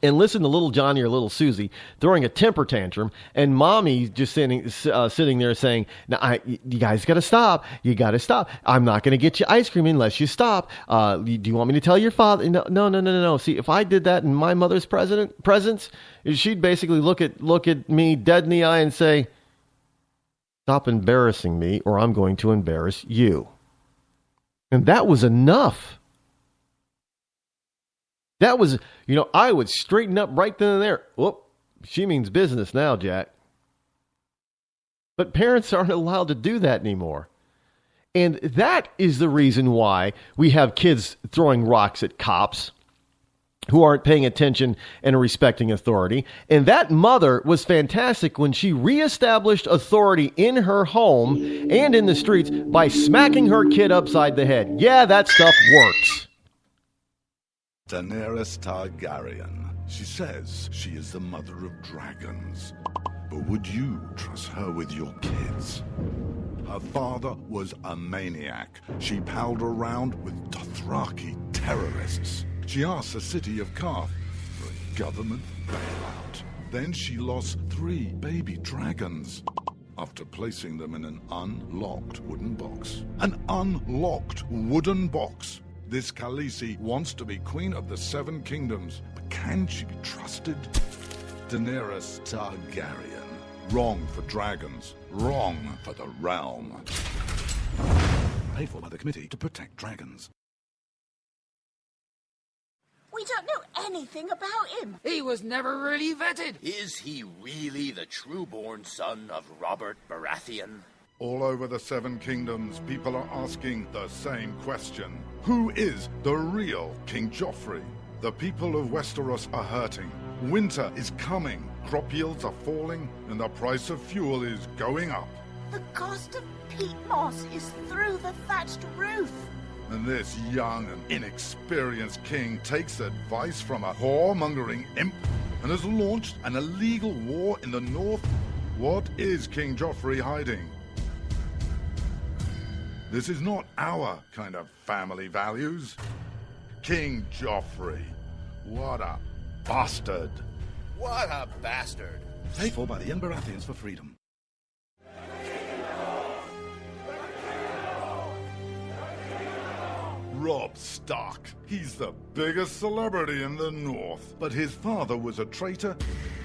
and listen to little Johnny or little Susie throwing a temper tantrum, and mommy just sitting there saying, "Now, you guys got to stop. You got to stop. I'm not going to get you ice cream unless you stop. Do you want me to tell your father?" No. See, if I did that in my mother's presence, she'd basically look at me dead in the eye and say, "Stop embarrassing me or I'm going to embarrass you." And that was enough. That was, I would straighten up right then and there. Whoop, she means business now, Jack. But parents aren't allowed to do that anymore. And that is the reason why we have kids throwing rocks at cops who aren't paying attention and respecting authority. And that mother was fantastic when she reestablished authority in her home and in the streets by smacking her kid upside the head. Yeah, that stuff works. Daenerys Targaryen. She says she is the mother of dragons. But would you trust her with your kids? Her father was a maniac. She palled around with Dothraki terrorists. She asked the city of Karth for a government bailout. Then she lost 3 baby dragons after placing them in an unlocked wooden box. An unlocked wooden box. This Khaleesi wants to be queen of the 7 kingdoms, but can she be trusted? Daenerys Targaryen. Wrong for dragons. Wrong for the realm. Paid for by the Committee to Protect Dragons. We don't know anything about him. He was never really vetted. Is he really the true-born son of Robert Baratheon? All over the 7 kingdoms, people are asking the same question. Who is the real King Joffrey? The people of Westeros are hurting. Winter is coming. Crop yields are falling, and the price of fuel is going up. The cost of peat moss is through the thatched roof. And this young and inexperienced king takes advice from a whoremongering imp and has launched an illegal war in the north. What is King Joffrey hiding? This is not our kind of family values. King Joffrey. What a bastard. What a bastard. Paid for by the young Baratheons for freedom. Robb Stark. He's the biggest celebrity in the North. But his father was a traitor.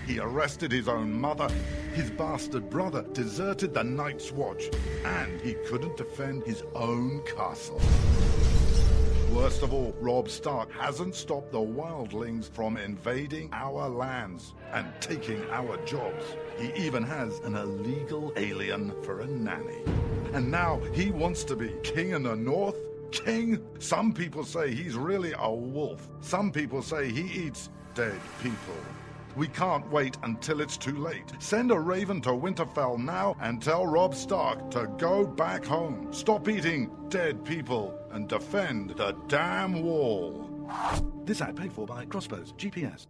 He arrested his own mother. His bastard brother deserted the Night's Watch. And he couldn't defend his own castle. Worst of all, Robb Stark hasn't stopped the wildlings from invading our lands and taking our jobs. He even has an illegal alien for a nanny. And now he wants to be king in the North? King? Some people say he's really a wolf. Some people say he eats dead people. We can't wait until it's too late. Send a raven to Winterfell now and tell Robb Stark to go back home. Stop eating dead people and defend the damn wall. This ad paid for by Crossbows GPS.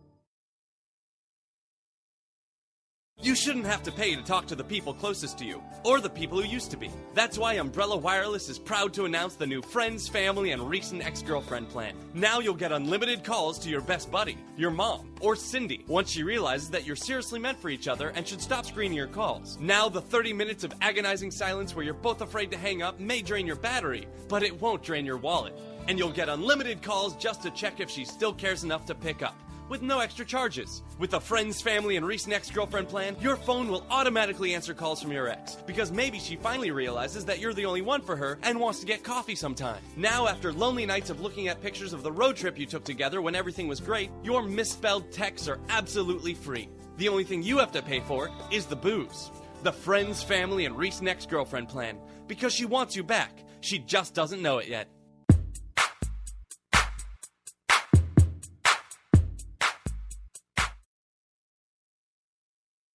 You shouldn't have to pay to talk to the people closest to you, or the people who used to be. That's why Umbrella Wireless is proud to announce the new Friends, Family, and Recent Ex-Girlfriend plan. Now you'll get unlimited calls to your best buddy, your mom, or Cindy, once she realizes that you're seriously meant for each other and should stop screening your calls. Now the 30 minutes of agonizing silence where you're both afraid to hang up may drain your battery, but it won't drain your wallet. And you'll get unlimited calls just to check if she still cares enough to pick up, with no extra charges. With the Friends, Family, and Recent Ex-Girlfriend plan, your phone will automatically answer calls from your ex, because maybe she finally realizes that you're the only one for her and wants to get coffee sometime. Now, after lonely nights of looking at pictures of the road trip you took together when everything was great, your misspelled texts are absolutely free. The only thing you have to pay for is the booze. The Friends, Family, and Recent Ex-Girlfriend plan, because she wants you back. She just doesn't know it yet.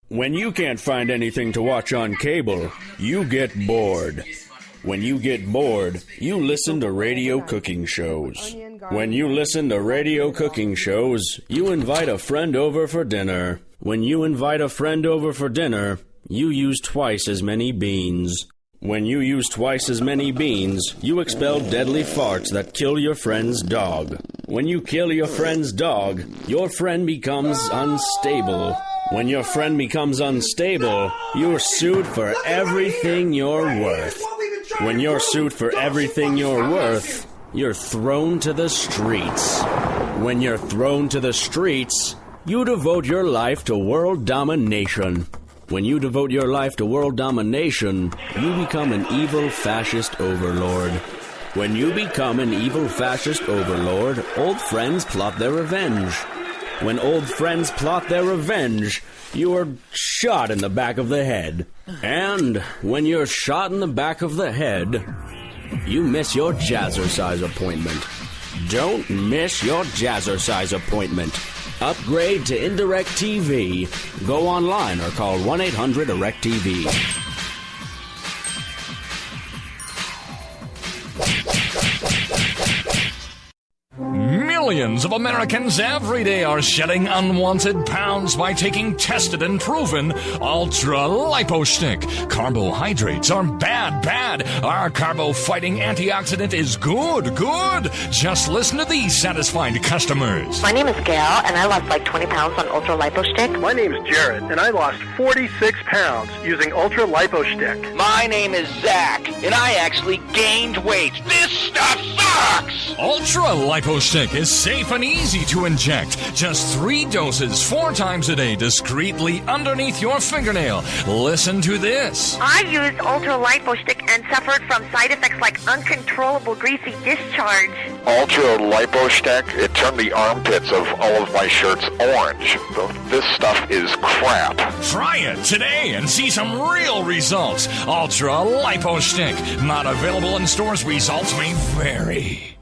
When you can't find anything to watch on cable, you get bored. When you get bored, you listen to radio cooking shows. When you listen to radio cooking shows, you invite a friend over for dinner. When you invite a friend over for dinner, you use twice as many beans. When you use twice as many beans, you expel deadly farts that kill your friend's dog. When you kill your friend's dog, your friend becomes unstable. When your friend becomes unstable, you're sued for everything you're worth. When you're sued for everything you're worth, you're thrown to the streets. When you're thrown to the streets, you devote your life to world domination. When you devote your life to world domination, you become an evil fascist overlord. When you become an evil fascist overlord, old friends plot their revenge. when old friends plot their revenge, you are shot in the back of the head. And when you're shot in the back of the head, you miss your jazzercise appointment. Don't miss your jazzercise appointment. Upgrade to Indirect TV. Go online or call 1-800-DIRECT-TV. Millions of Americans every day are shedding unwanted pounds by taking tested and proven ultra-lipo-stick. Carbohydrates are bad, bad. Our carbo-fighting antioxidant is good, good. Just listen to these satisfied customers. My name is Gail, and I lost like 20 pounds on ultra-lipo-stick. My name is Jared, and I lost 46 pounds using ultra-lipo-stick. My name is Zach, and I actually gained weight. This stuff sucks! Ultra-lipo-stick is safe and easy to inject. Just 3 doses 4 times a day discreetly underneath your fingernail. Listen to this. I used ultra-lipo-stick and suffered from side effects like uncontrollable greasy discharge. Ultra-lipo-stick, it turned the armpits of all of my shirts orange. This stuff is crap. Try it today and see some real results. Ultra-lipo-stick. Not available in stores. Results may vary.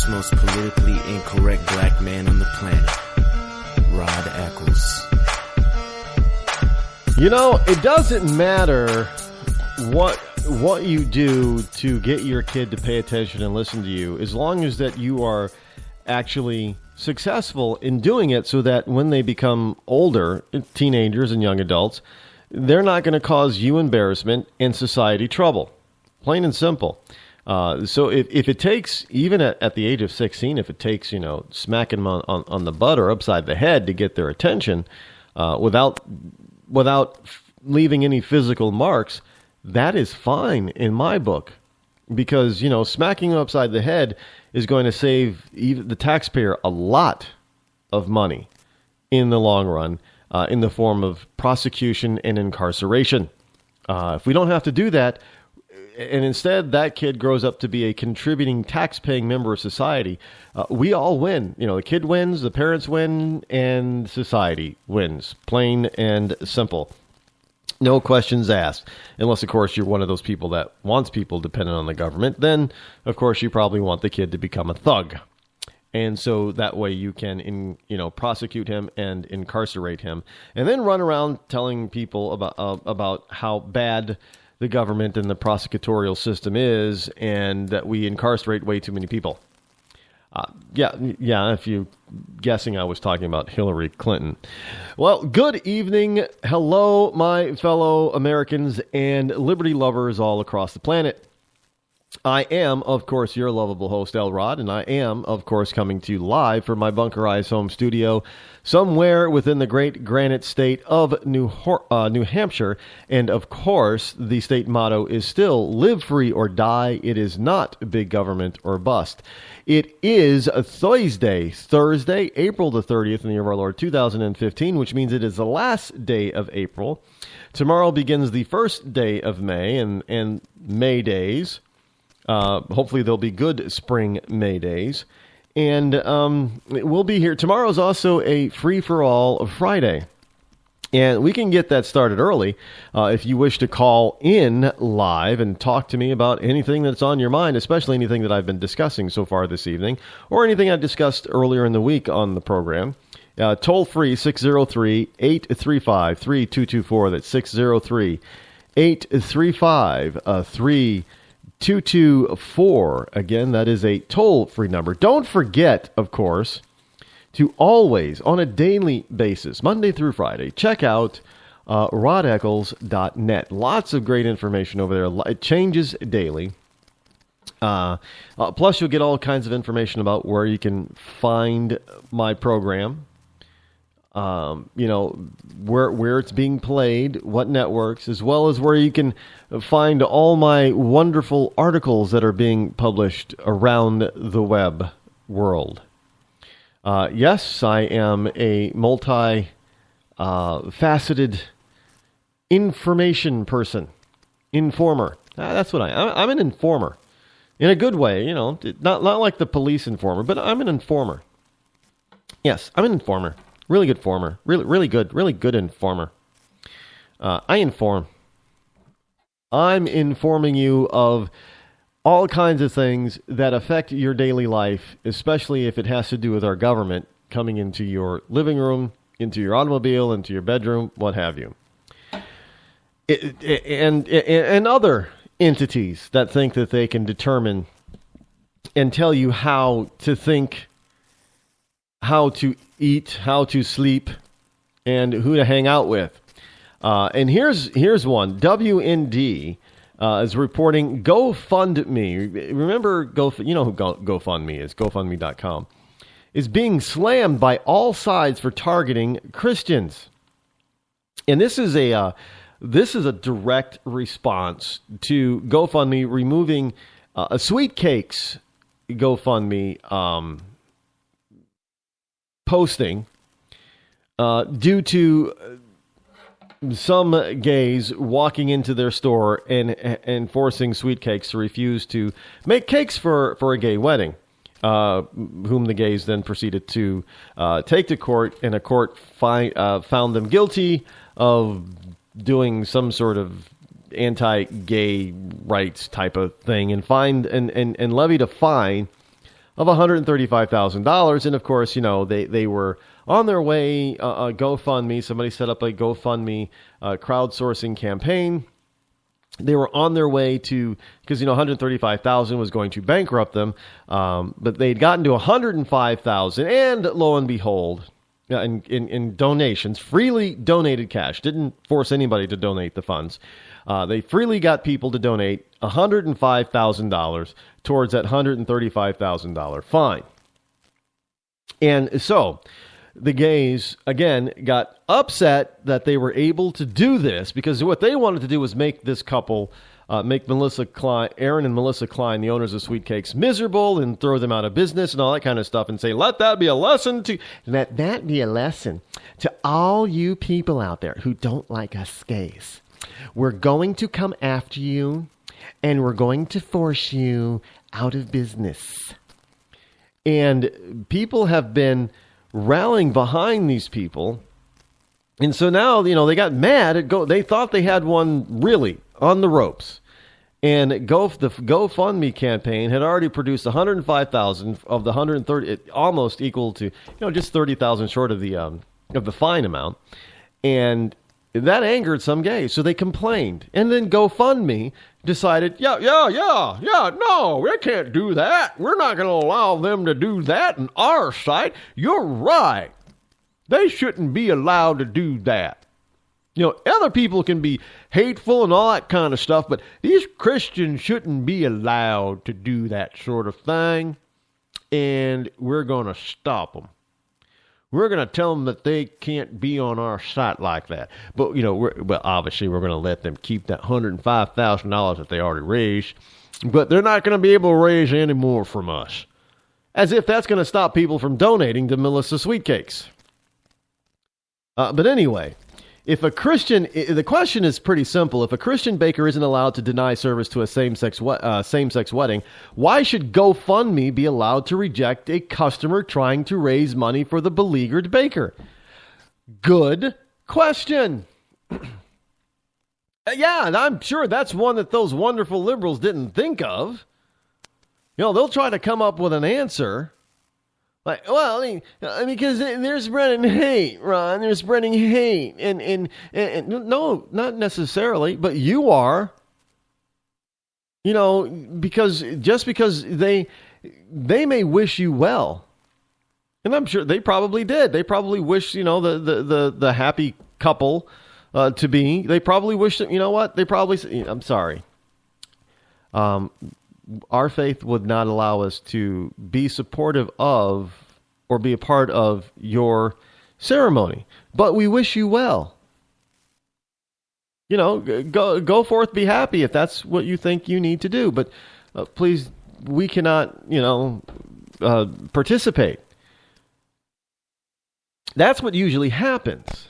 Most politically incorrect black man on the planet, Rod Eccles. You know, it doesn't matter what you do to get your kid to pay attention and listen to you, as long as that you are actually successful in doing it, so that when they become older, teenagers and young adults, they're not going to cause you embarrassment and society trouble. Plain and simple. So if it takes, even at the age of 16, if it takes, smacking them on the butt or upside the head to get their attention, without leaving any physical marks, that is fine in my book. Because, smacking them upside the head is going to save even the taxpayer a lot of money in the long run, in the form of prosecution and incarceration. If we don't have to do that, and instead that kid grows up to be a contributing, tax-paying member of society, we all win. The kid wins, the parents win, and society wins. Plain and simple. No questions asked. Unless, of course, you're one of those people that wants people dependent on the government. Then, of course, you probably want the kid to become a thug. And so that way you can, prosecute him and incarcerate him. And then run around telling people about how bad the government and the prosecutorial system is, and that we incarcerate way too many people. If you're guessing, I was talking about Hillary Clinton. Well, good evening. Hello, my fellow Americans and liberty lovers all across the planet. I am, of course, your lovable host, El Rod, and I am, of course, coming to you live from my bunkerized home studio somewhere within the great granite state of New Hampshire. And, of course, the state motto is still live free or die. It is not big government or bust. It is a Thursday, April the 30th in the year of our Lord 2015, which means it is the last day of April. Tomorrow begins the first day of May and May days. Hopefully there'll be good spring May days. And we'll be here. Tomorrow's also a free-for-all Friday. And we can get that started early if you wish to call in live and talk to me about anything that's on your mind, especially anything that I've been discussing so far this evening, or anything I discussed earlier in the week on the program. Toll free, 603-835-3224. That's 603-835-3224. 224. Again, that is a toll-free number. Don't forget, of course, to always, on a daily basis, Monday through Friday, check out rodeccles.net. Lots of great information over there. It changes daily. Plus, you'll get all kinds of information about where you can find my program. Where it's being played, what networks, as well as where you can find all my wonderful articles that are being published around the web world. Yes, I am a multi-faceted information person. Informer. That's what I am. I'm an informer. In a good way, not like the police informer, but I'm an informer. Yes, I'm an informer. Really good informer. Really good informer. I inform. I'm informing you of all kinds of things that affect your daily life, especially if it has to do with our government coming into your living room, into your automobile, into your bedroom, what have you. And other entities that think that they can determine and tell you how to think, how to eat, how to sleep, and who to hang out with. And here's one. WND is reporting GoFundMe. Remember, you know who GoFundMe is, GoFundMe.com, is being slammed by all sides for targeting Christians. And this is a direct response to GoFundMe removing a Sweet Cakes GoFundMe posting due to some gays walking into their store and forcing Sweet Cakes to refuse to make cakes for a gay wedding, whom the gays then proceeded to take to court, and a court found them guilty of doing some sort of anti-gay rights type of thing, and fined and levied a fine of $135,000. And of course, they were on their way. GoFundMe, somebody set up a GoFundMe crowdsourcing campaign. They were on their way to, because $135,000 was going to bankrupt them, but they'd gotten to $105,000, and lo and behold, in donations, freely donated cash, didn't force anybody to donate the funds. They freely got people to donate $105,000 towards that $135,000 fine. And so the gays, again, got upset that they were able to do this, because what they wanted to do was make this couple, make Melissa Klein, Aaron and Melissa Klein, the owners of Sweet Cakes, miserable and throw them out of business and all that kind of stuff, and say, let that be a lesson to all you people out there who don't like us gays. We're going to come after you, and we're going to force you out of business. And people have been rallying behind these people. And so now, they got mad. They thought they had one really on the ropes. And the GoFundMe campaign had already produced $105,000 of the $130,000, almost equal to, just $30,000 short of the fine amount. And that angered some gays, so they complained. And then GoFundMe decided, no, we can't do that. We're not going to allow them to do that in our site. You're right. They shouldn't be allowed to do that. Other people can be hateful and all that kind of stuff, but these Christians shouldn't be allowed to do that sort of thing. And we're going to stop them. We're going to tell them that they can't be on our site like that. But, obviously we're going to let them keep that $105,000 that they already raised. But they're not going to be able to raise any more from us. As if that's going to stop people from donating to Melissa Sweet Cakes. But anyway, if a Christian, the question is pretty simple. If a Christian baker isn't allowed to deny service to a same-sex wedding, why should GoFundMe be allowed to reject a customer trying to raise money for the beleaguered baker? Good question. Yeah, and I'm sure that's one that those wonderful liberals didn't think of. They'll try to come up with an answer. Because they're spreading hate, Ron. They're spreading hate. And no, not necessarily, but you are. because they may wish you well. And I'm sure they probably did. They probably wish, the happy couple to be. They probably wish that, they probably, I'm sorry. Our faith would not allow us to be supportive of or be a part of your ceremony. But we wish you well. Go forth, be happy if that's what you think you need to do. But please, we cannot, participate. That's what usually happens.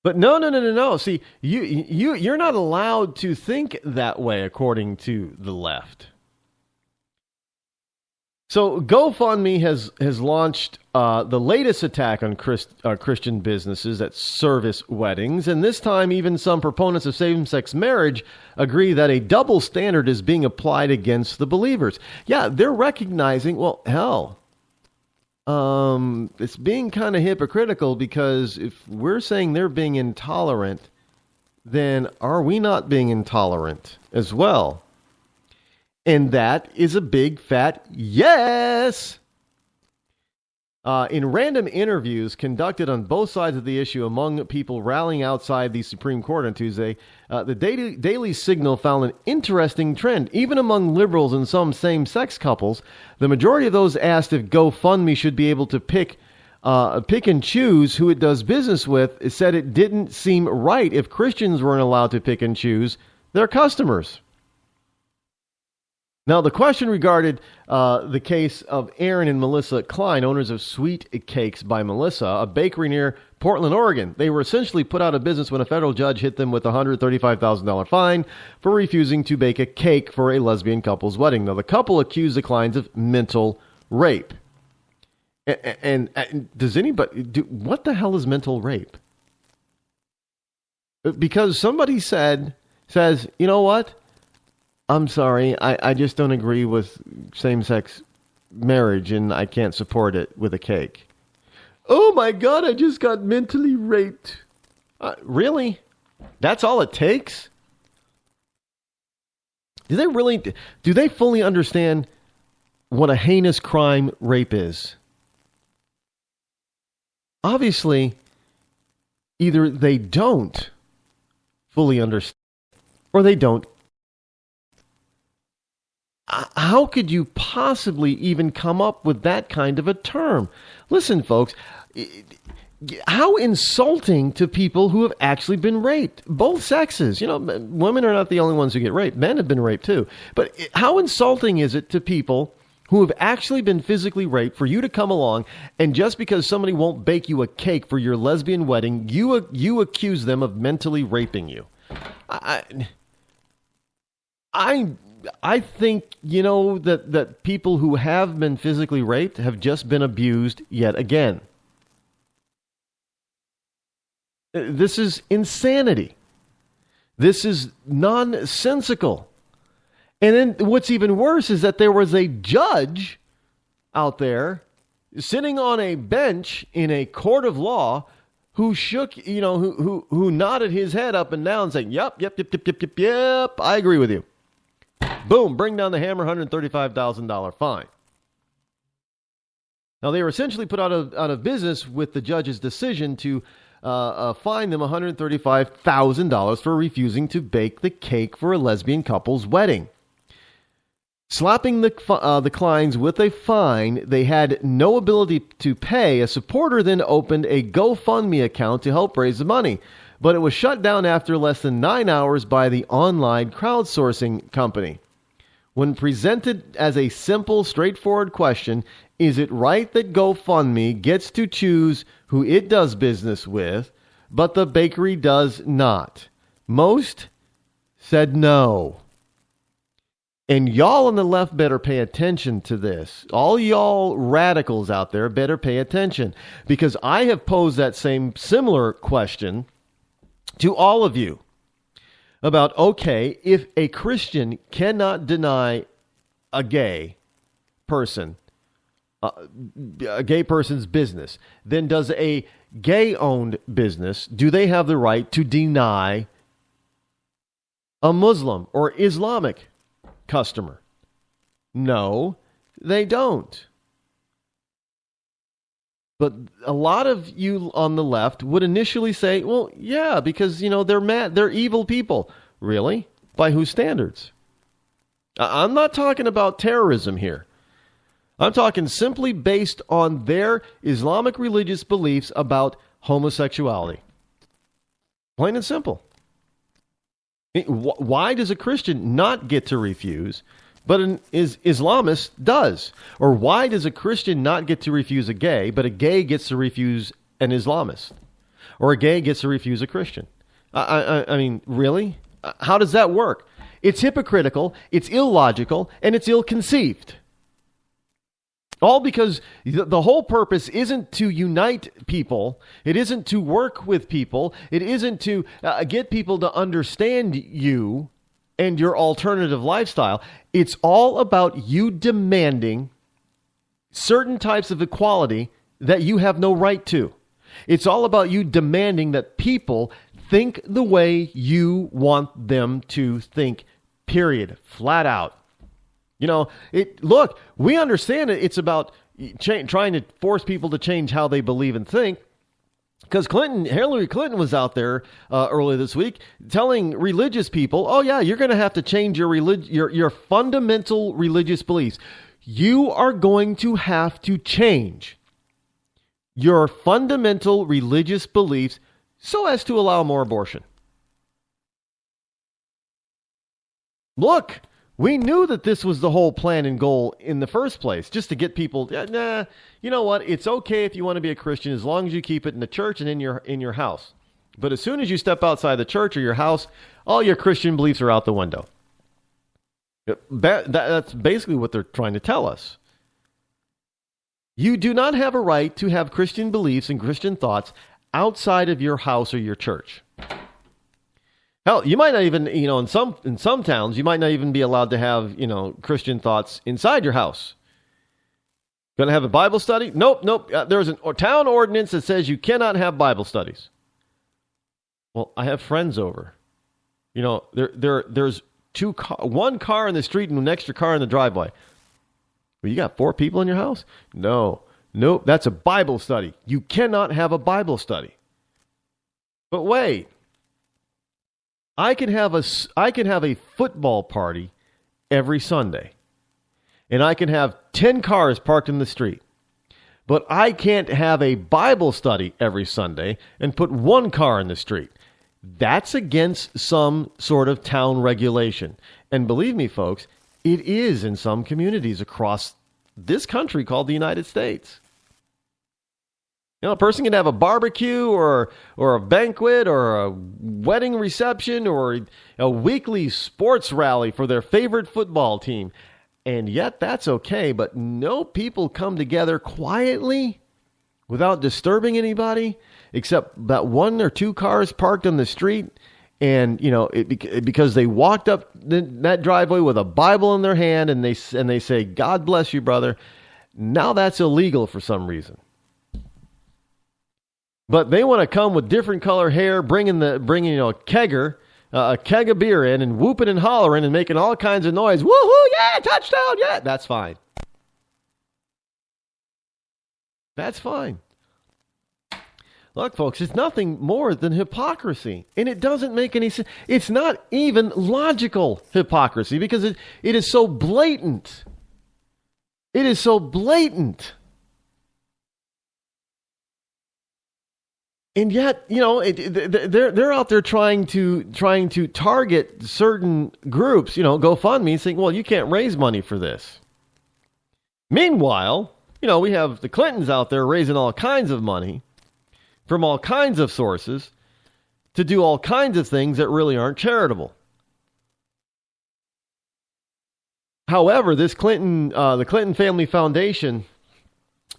But no. See, you're not allowed to think that way according to the left. So GoFundMe has launched the latest attack on Christian businesses at service weddings, and this time even some proponents of same-sex marriage agree that a double standard is being applied against the believers. Yeah, they're recognizing, it's being kind of hypocritical, because if we're saying they're being intolerant, then are we not being intolerant as well? And that is a big fat yes. In random interviews conducted on both sides of the issue among people rallying outside the Supreme Court on Tuesday, the Daily Signal found an interesting trend. Even among liberals and some same-sex couples, the majority of those asked if GoFundMe should be able to pick and choose who it does business with said it didn't seem right if Christians weren't allowed to pick and choose their customers. Now, the question regarded the case of Aaron and Melissa Klein, owners of Sweet Cakes by Melissa, a bakery near Portland, Oregon. They were essentially put out of business when a federal judge hit them with a $135,000 fine for refusing to bake a cake for a lesbian couple's wedding. Now, the couple accused the Kleins of mental rape. And does anybody... what the hell is mental rape? Because somebody says, you know what? I'm sorry, I just don't agree with same-sex marriage, and I can't support it with a cake. Oh my God, I just got mentally raped. Really? That's all it takes? Do they fully understand what a heinous crime rape is? Obviously, either they don't fully understand, or they don't. How could you possibly even come up with that kind of a term? Listen, folks, how insulting to people who have actually been raped. Both sexes. Women are not the only ones who get raped. Men have been raped too. But how insulting is it to people who have actually been physically raped for you to come along and just because somebody won't bake you a cake for your lesbian wedding, you accuse them of mentally raping you? I think, that people who have been physically raped have just been abused yet again. This is insanity. This is nonsensical. And then what's even worse is that there was a judge out there sitting on a bench in a court of law who shook, who nodded his head up and down saying, yep, I agree with you. Boom, bring down the hammer, $135,000 fine. Now, they were essentially put out of business with the judge's decision to fine them $135,000 for refusing to bake the cake for a lesbian couple's wedding. Slapping the Kleins with a fine they had no ability to pay, a supporter then opened a GoFundMe account to help raise the money. But it was shut down after less than 9 hours by the online crowdsourcing company. When presented as a simple, straightforward question, is it right that GoFundMe gets to choose who it does business with, but the bakery does not? Most said no. And y'all on the left better pay attention to this. All y'all radicals out there better pay attention, because I have posed that similar question to all of you about, okay, if a Christian cannot deny a gay person, a gay person's business, then does a gay-owned business, do they have the right to deny a Muslim or Islamic customer? No, they don't. But a lot of you on the left would initially say, well, yeah, because, they're mad. They're evil people. Really? By whose standards? I'm not talking about terrorism here. I'm talking simply based on their Islamic religious beliefs about homosexuality. Plain and simple. Why does a Christian not get to refuse, but an Islamist does? Or why does a Christian not get to refuse a gay, but a gay gets to refuse an Islamist? Or a gay gets to refuse a Christian? I mean, really? How does that work? It's hypocritical, it's illogical, and it's ill-conceived. All because the whole purpose isn't to unite people. It isn't to work with people. It isn't to get people to understand you and your alternative lifestyle. It's all about you demanding certain types of equality that you have no right to. It's all about you demanding that people think the way you want them to think, period, flat out. Look, we understand it's about trying to force people to change how they believe and think. Because Hillary Clinton was out there earlier this week telling religious people, oh yeah, you're going to have to change your fundamental religious beliefs. You are going to have to change your fundamental religious beliefs so as to allow more abortion. Look, we knew that this was the whole plan and goal in the first place, just to get people, nah, you know what? It's okay if you want to be a Christian as long as you keep it in the church and in your house. But as soon as you step outside the church or your house, all your Christian beliefs are out the window. That's basically what they're trying to tell us. You do not have a right to have Christian beliefs and Christian thoughts outside of your house or your church. Hell, you might not even, in some towns, you might not even be allowed to have, Christian thoughts inside your house. Going to have a Bible study? Nope. There's a town ordinance that says you cannot have Bible studies. Well, I have friends over. There's one car in the street and an extra car in the driveway. Well, you got 4 people in your house? Nope. That's a Bible study. You cannot have a Bible study. But wait. I can have a football party every Sunday, and I can have 10 cars parked in the street, but I can't have a Bible study every Sunday and put 1 car in the street. That's against some sort of town regulation. And believe me, folks, it is in some communities across this country called the United States. A person can have a barbecue or a banquet or a wedding reception or a weekly sports rally for their favorite football team. And yet that's okay. But no people come together quietly without disturbing anybody except that 1 or 2 cars parked on the street. And, because they walked up that driveway with a Bible in their hand and they say, God bless you, brother. Now that's illegal for some reason. But they want to come with different color hair, bringing a kegger, a keg of beer in, and whooping and hollering and making all kinds of noise. Woohoo! Yeah, touchdown! Yeah, that's fine. That's fine. Look, folks, it's nothing more than hypocrisy, and it doesn't make any sense. It's not even logical hypocrisy because it is so blatant. It is so blatant. And yet, they're out there trying to target certain groups, GoFundMe, saying, well, you can't raise money for this. Meanwhile, we have the Clintons out there raising all kinds of money from all kinds of sources to do all kinds of things that really aren't charitable. However, the Clinton Family Foundation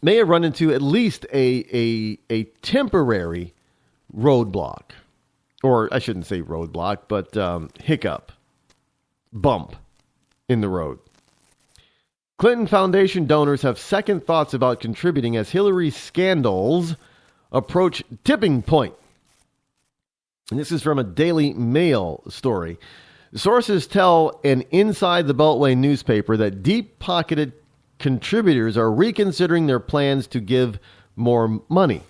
may have run into at least a temporary roadblock. Or I shouldn't say roadblock, but hiccup, bump in the road. Clinton Foundation donors have second thoughts about contributing as Hillary's scandals approach tipping point. And this is from a Daily Mail story. Sources tell an Inside the Beltway newspaper that deep-pocketed contributors are reconsidering their plans to give more money.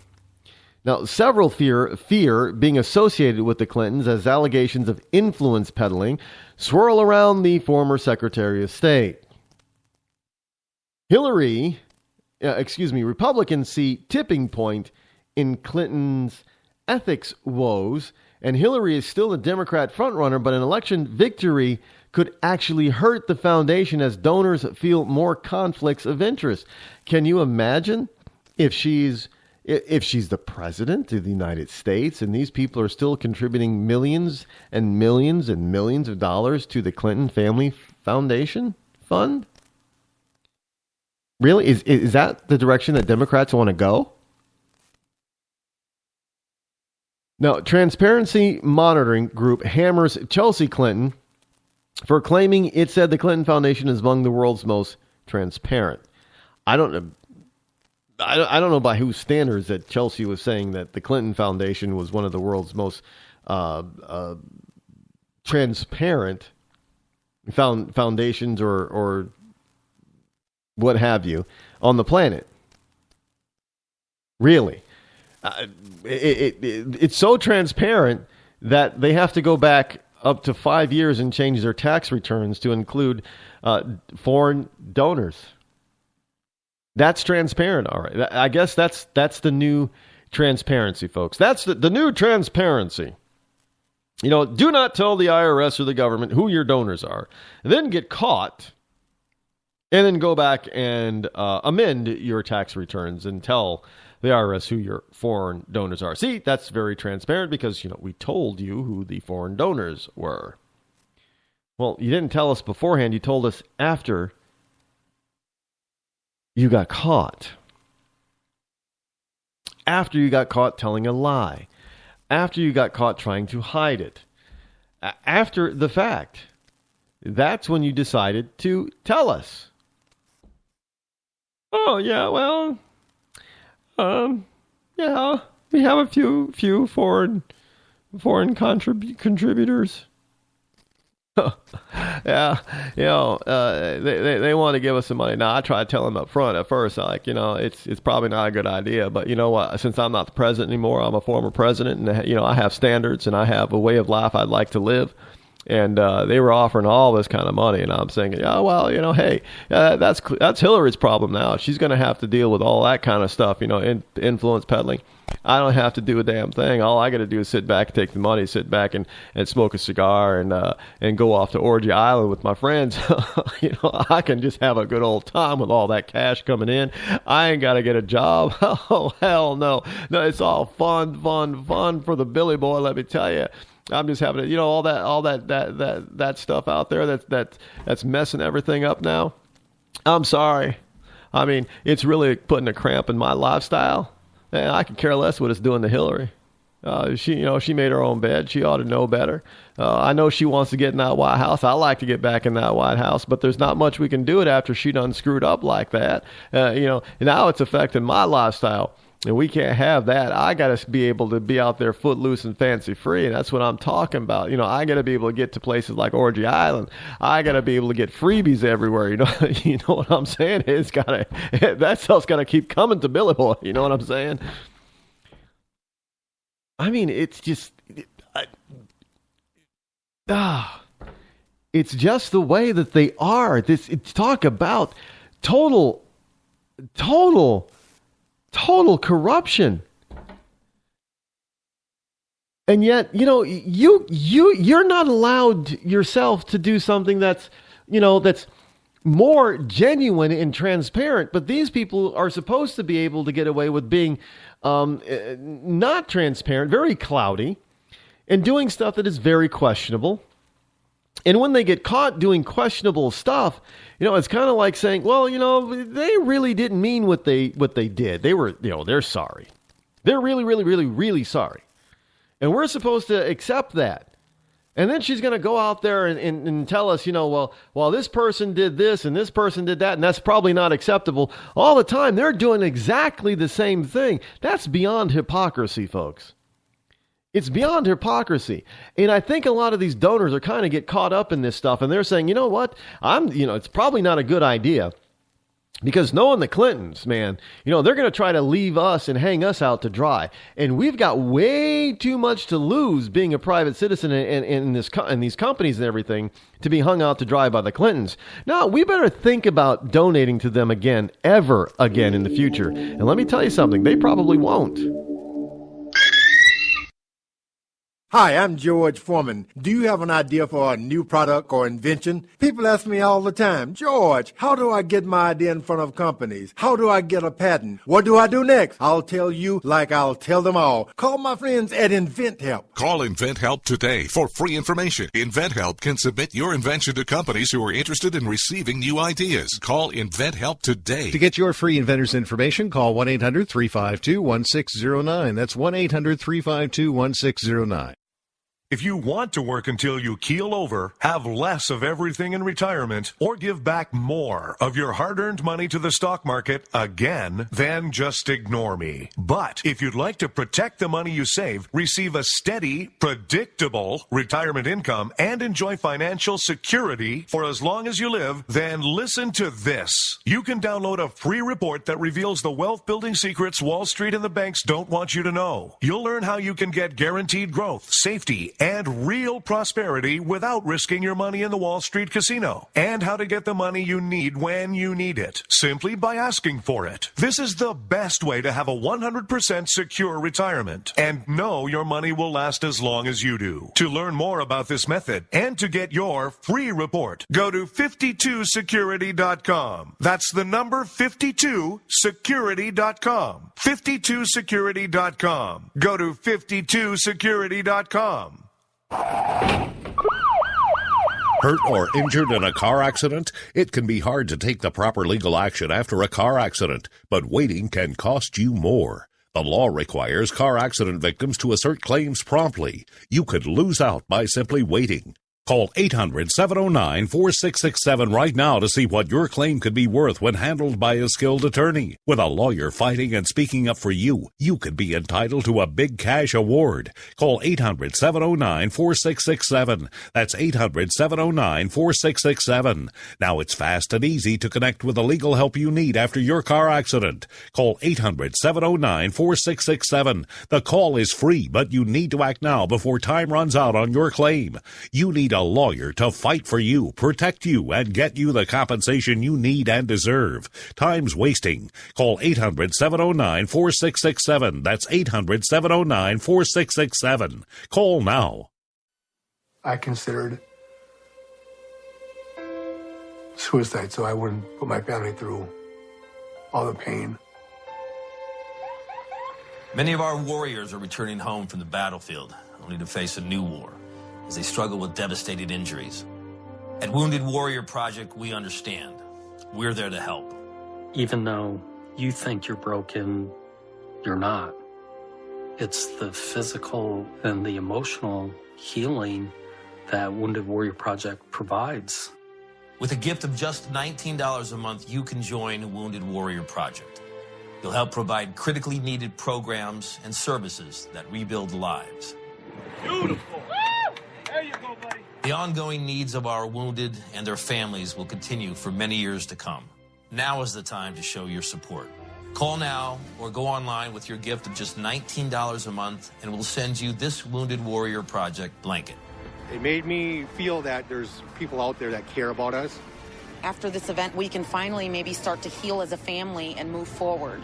Now, several fear being associated with the Clintons as allegations of influence peddling swirl around the former Secretary of State. Republicans see tipping point in Clinton's ethics woes, and Hillary is still a Democrat frontrunner, but an election victory could actually hurt the foundation as donors feel more conflicts of interest. Can you imagine if she's the president of the United States and these people are still contributing millions and millions and millions of dollars to the Clinton Family Foundation Fund? Really? Is that the direction that Democrats want to go? Now, Transparency Monitoring Group hammers Chelsea Clinton for claiming it said the Clinton Foundation is among the world's most transparent. I don't know by whose standards that Chelsea was saying that the Clinton Foundation was one of the world's most transparent foundations or what have you on the planet. Really. It's so transparent that they have to go back up to 5 years and change their tax returns to include foreign donors. That's transparent, all right. I guess that's the new transparency, folks. That's the new transparency. You know, do not tell the IRS or the government who your donors are, and then get caught, and then go back and amend your tax returns and tell the IRS who your foreign donors are. See, that's very transparent because, we told you who the foreign donors were. Well, you didn't tell us beforehand. You told us after you got caught. After you got caught telling a lie. After you got caught trying to hide it. After the fact. That's when you decided to tell us. Oh, yeah, well, yeah, we have a few foreign contributors. Yeah, they want to give us some money. Now, I try to tell them up front at first, it's probably not a good idea. But you know what? Since I'm not the president anymore, I'm a former president, and I have standards and I have a way of life I'd like to live. And they were offering all this kind of money, and I'm saying, hey, that's Hillary's problem now. She's going to have to deal with all that kind of stuff, influence peddling. I don't have to do a damn thing. All I got to do is sit back and take the money, sit back and smoke a cigar and go off to Orgy Island with my friends. I can just have a good old time with all that cash coming in. I ain't got to get a job. Oh, hell no. No, it's all fun for the Billy boy, let me tell you. I'm just having it, all that stuff out there that's messing everything up now. I'm sorry. I mean, it's really putting a cramp in my lifestyle. And I could care less what it's doing to Hillary. She made her own bed. She ought to know better. I know she wants to get in that White House. I like to get back in that White House, but there's not much we can do it after she done screwed up like that. Now it's affecting my lifestyle. And we can't have that. I got to be able to be out there footloose and fancy free. And that's what I'm talking about. I got to be able to get to places like Orgy Island. I got to be able to get freebies everywhere. You know what I'm saying? That stuff's got to keep coming to Billy Boy. You know what I'm saying? I mean, it's just, it's just the way that they are. It's talk about total corruption. And yet, you're not allowed yourself to do something that's more genuine and transparent, but these people are supposed to be able to get away with being not transparent, very cloudy, and doing stuff that is very questionable. And when they get caught doing questionable stuff, it's kind of like saying, well, they really didn't mean what they did. They were, they're sorry. They're really, really, really, really sorry. And we're supposed to accept that. And then she's going to go out there and tell us, well, this person did this and this person did that, and that's probably not acceptable. All the time, they're doing exactly the same thing. That's beyond hypocrisy, folks. It's beyond hypocrisy. And I think a lot of these donors are kind of get caught up in this stuff, and they're saying, you know what, it's probably not a good idea. Because knowing the Clintons, man, they're going to try to leave us and hang us out to dry. And we've got way too much to lose being a private citizen in these companies and everything to be hung out to dry by the Clintons. No, we better think about donating to them ever again in the future. And let me tell you something, they probably won't. Hi, I'm George Foreman. Do you have an idea for a new product or invention? People ask me all the time, George, how do I get my idea in front of companies? How do I get a patent? What do I do next? I'll tell you like I'll tell them all. Call my friends at InventHelp. Call InventHelp today for free information. InventHelp can submit your invention to companies who are interested in receiving new ideas. Call InventHelp today. To get your free inventor's information, call 1-800-352-1609. That's 1-800-352-1609. If you want to work until you keel over, have less of everything in retirement, or give back more of your hard-earned money to the stock market again, then just ignore me. But if you'd like to protect the money you save, receive a steady, predictable retirement income, and enjoy financial security for as long as you live, then listen to this. You can download a free report that reveals the wealth-building secrets Wall Street and the banks don't want you to know. You'll learn how you can get guaranteed growth, safety, and real prosperity without risking your money in the Wall Street casino, and how to get the money you need when you need it, simply by asking for it. This is the best way to have a 100% secure retirement and know your money will last as long as you do. To learn more about this method and to get your free report, go to 52security.com. That's the number 52security.com. 52security.com. Go to 52security.com. Hurt or injured in a car accident? It can be hard to take the proper legal action after a car accident, but waiting can cost you more. The law requires car accident victims to assert claims promptly. You could lose out by simply waiting. Call 800-709-4667 right now to see what your claim could be worth when handled by a skilled attorney. With a lawyer fighting and speaking up for you, you could be entitled to a big cash award. Call 800-709-4667. That's 800-709-4667. Now it's fast and easy to connect with the legal help you need after your car accident. Call 800-709-4667. The call is free, but you need to act now before time runs out on your claim. You need a lawyer to fight for you, protect you, and get you the compensation you need and deserve. Time's wasting. Call 800-709-4667. That's 800-709-4667. Call now. I considered suicide so I wouldn't put my family through all the pain. Many of our warriors are returning home from the battlefield, only to face a new war as they struggle with devastating injuries. At Wounded Warrior Project, we understand. We're there to help. Even though you think you're broken, you're not. It's the physical and the emotional healing that Wounded Warrior Project provides. With a gift of just $19 a month, you can join Wounded Warrior Project. You'll help provide critically needed programs and services that rebuild lives. Beautiful. There you go, buddy. The ongoing needs of our wounded and their families will continue for many years to come. Now is the time to show your support. Call now or go online with your gift of just $19 a month, and we'll send you this Wounded Warrior Project blanket. It made me feel that there's people out there that care about us. After this event, we can finally maybe start to heal as a family and move forward.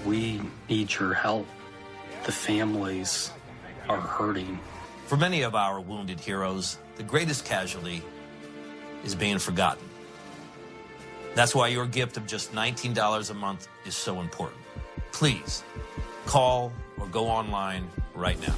We need your help. The families are hurting. For many of our wounded heroes, the greatest casualty is being forgotten. That's why your gift of just $19 a month is so important. Please call or go online right now.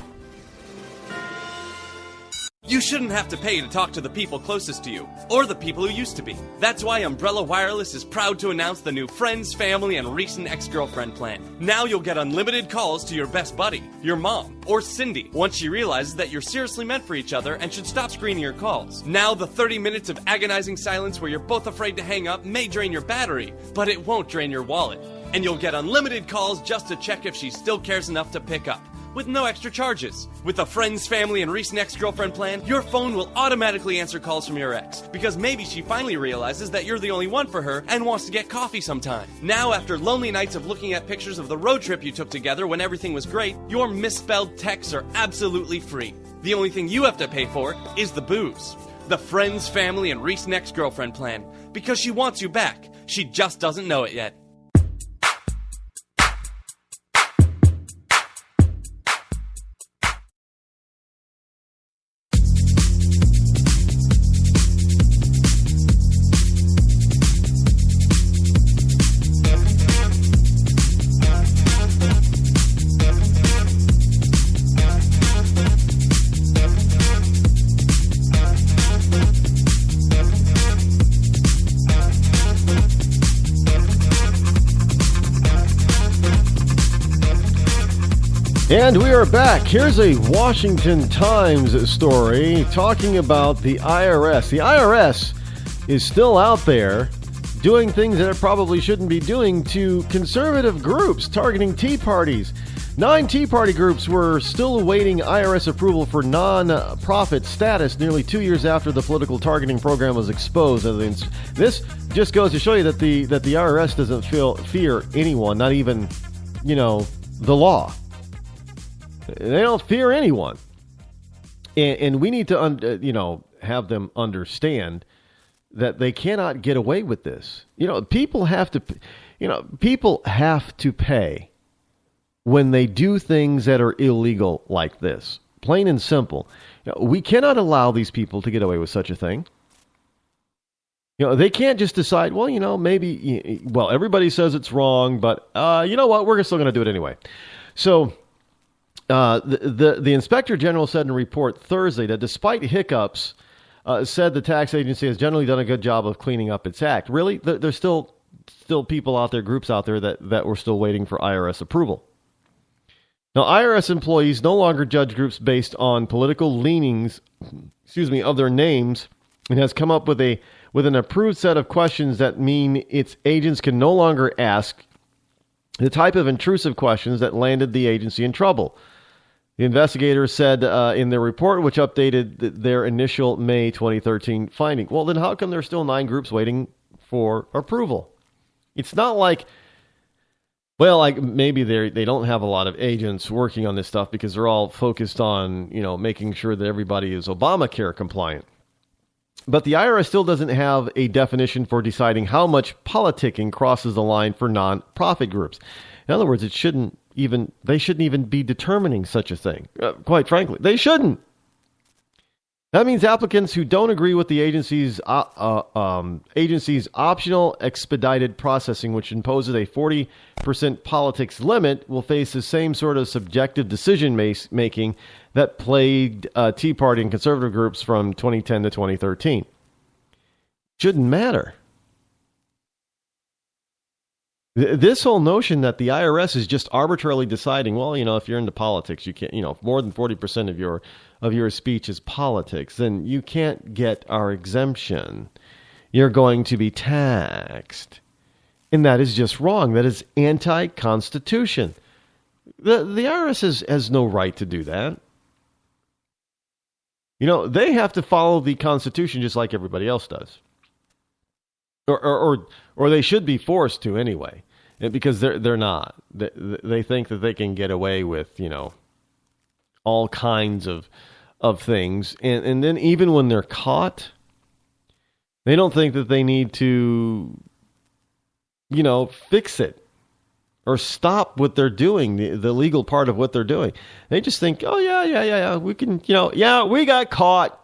You shouldn't have to pay to talk to the people closest to you, or the people who used to be. That's why Umbrella Wireless is proud to announce the new Friends, Family, and Recent Ex-Girlfriend plan. Now you'll get unlimited calls to your best buddy, your mom, or Cindy, once she realizes that you're seriously meant for each other and should stop screening your calls. Now the 30 minutes of agonizing silence where you're both afraid to hang up may drain your battery, but it won't drain your wallet. And you'll get unlimited calls just to check if she still cares enough to pick up. with no extra charges. With the Friends, Family, and Recent Ex-Girlfriend plan, your phone will automatically answer calls from your ex, because maybe she finally realizes that you're the only one for her and wants to get coffee sometime. Now, after lonely nights of looking at pictures of the road trip you took together when everything was great, your misspelled texts are absolutely free. The only thing you have to pay for is the booze. The Friends, Family, and Recent Ex-Girlfriend plan. Because she wants you back. She just doesn't know it yet. And we are back. Here's a Washington Times story talking about the IRS. The IRS is still out there doing things that it probably shouldn't be doing to conservative groups targeting Tea Parties. 9 Tea Party groups were still awaiting IRS approval for non-profit status nearly 2 years after the political targeting program was exposed. This just goes to show you that the IRS doesn't fear anyone, not even, the law. They don't fear anyone. And we need to, have them understand that they cannot get away with this. People have to pay when they do things that are illegal like this. Plain and simple. We cannot allow these people to get away with such a thing. They can't just decide, maybe, everybody says it's wrong, but you know what? We're still going to do it anyway. So the Inspector General said in a report Thursday that despite hiccups, said the tax agency has generally done a good job of cleaning up its act. Really? There's still people out there, groups out there that were still waiting for IRS approval. Now, IRS employees no longer judge groups based on political leanings, of their names, and has come up with an approved set of questions that mean its agents can no longer ask the type of intrusive questions that landed the agency in trouble. The investigators said in their report, which updated their initial May 2013 finding. Well, then how come there's still 9 groups waiting for approval? It's not like, maybe they don't have a lot of agents working on this stuff because they're all focused on, making sure that everybody is Obamacare compliant. But the IRS still doesn't have a definition for deciding how much politicking crosses the line for non-profit groups. In other words, they shouldn't even be determining such a thing. Quite frankly, they shouldn't. That means applicants who don't agree with the agency's optional expedited processing, which imposes a 40% politics limit, will face the same sort of subjective decision making that plagued Tea Party and conservative groups from 2010 to 2013. Shouldn't matter. This whole notion that the IRS is just arbitrarily deciding, if you're into politics, you can't, if more than 40% of your speech is politics, then you can't get our exemption. You're going to be taxed. And that is just wrong. That is anti-constitution. The IRS has no right to do that. They have to follow the Constitution just like everybody else does. Or they should be forced to anyway, because they're not. They think that they can get away with, all kinds of things. And then even when they're caught, they don't think that they need to, fix it or stop what they're doing, the legal part of what they're doing. They just think, oh, yeah, we can, we got caught.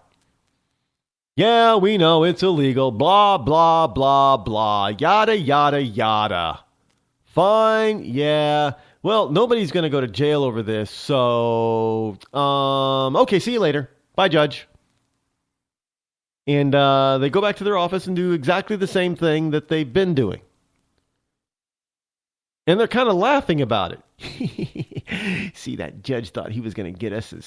Yeah, we know it's illegal, blah, blah, blah, blah, yada, yada, yada. Fine, yeah. Well, nobody's going to go to jail over this, so, okay, see you later. Bye, Judge. And they go back to their office and do exactly the same thing that they've been doing. And they're kind of laughing about it. See, that judge thought he was going to get us to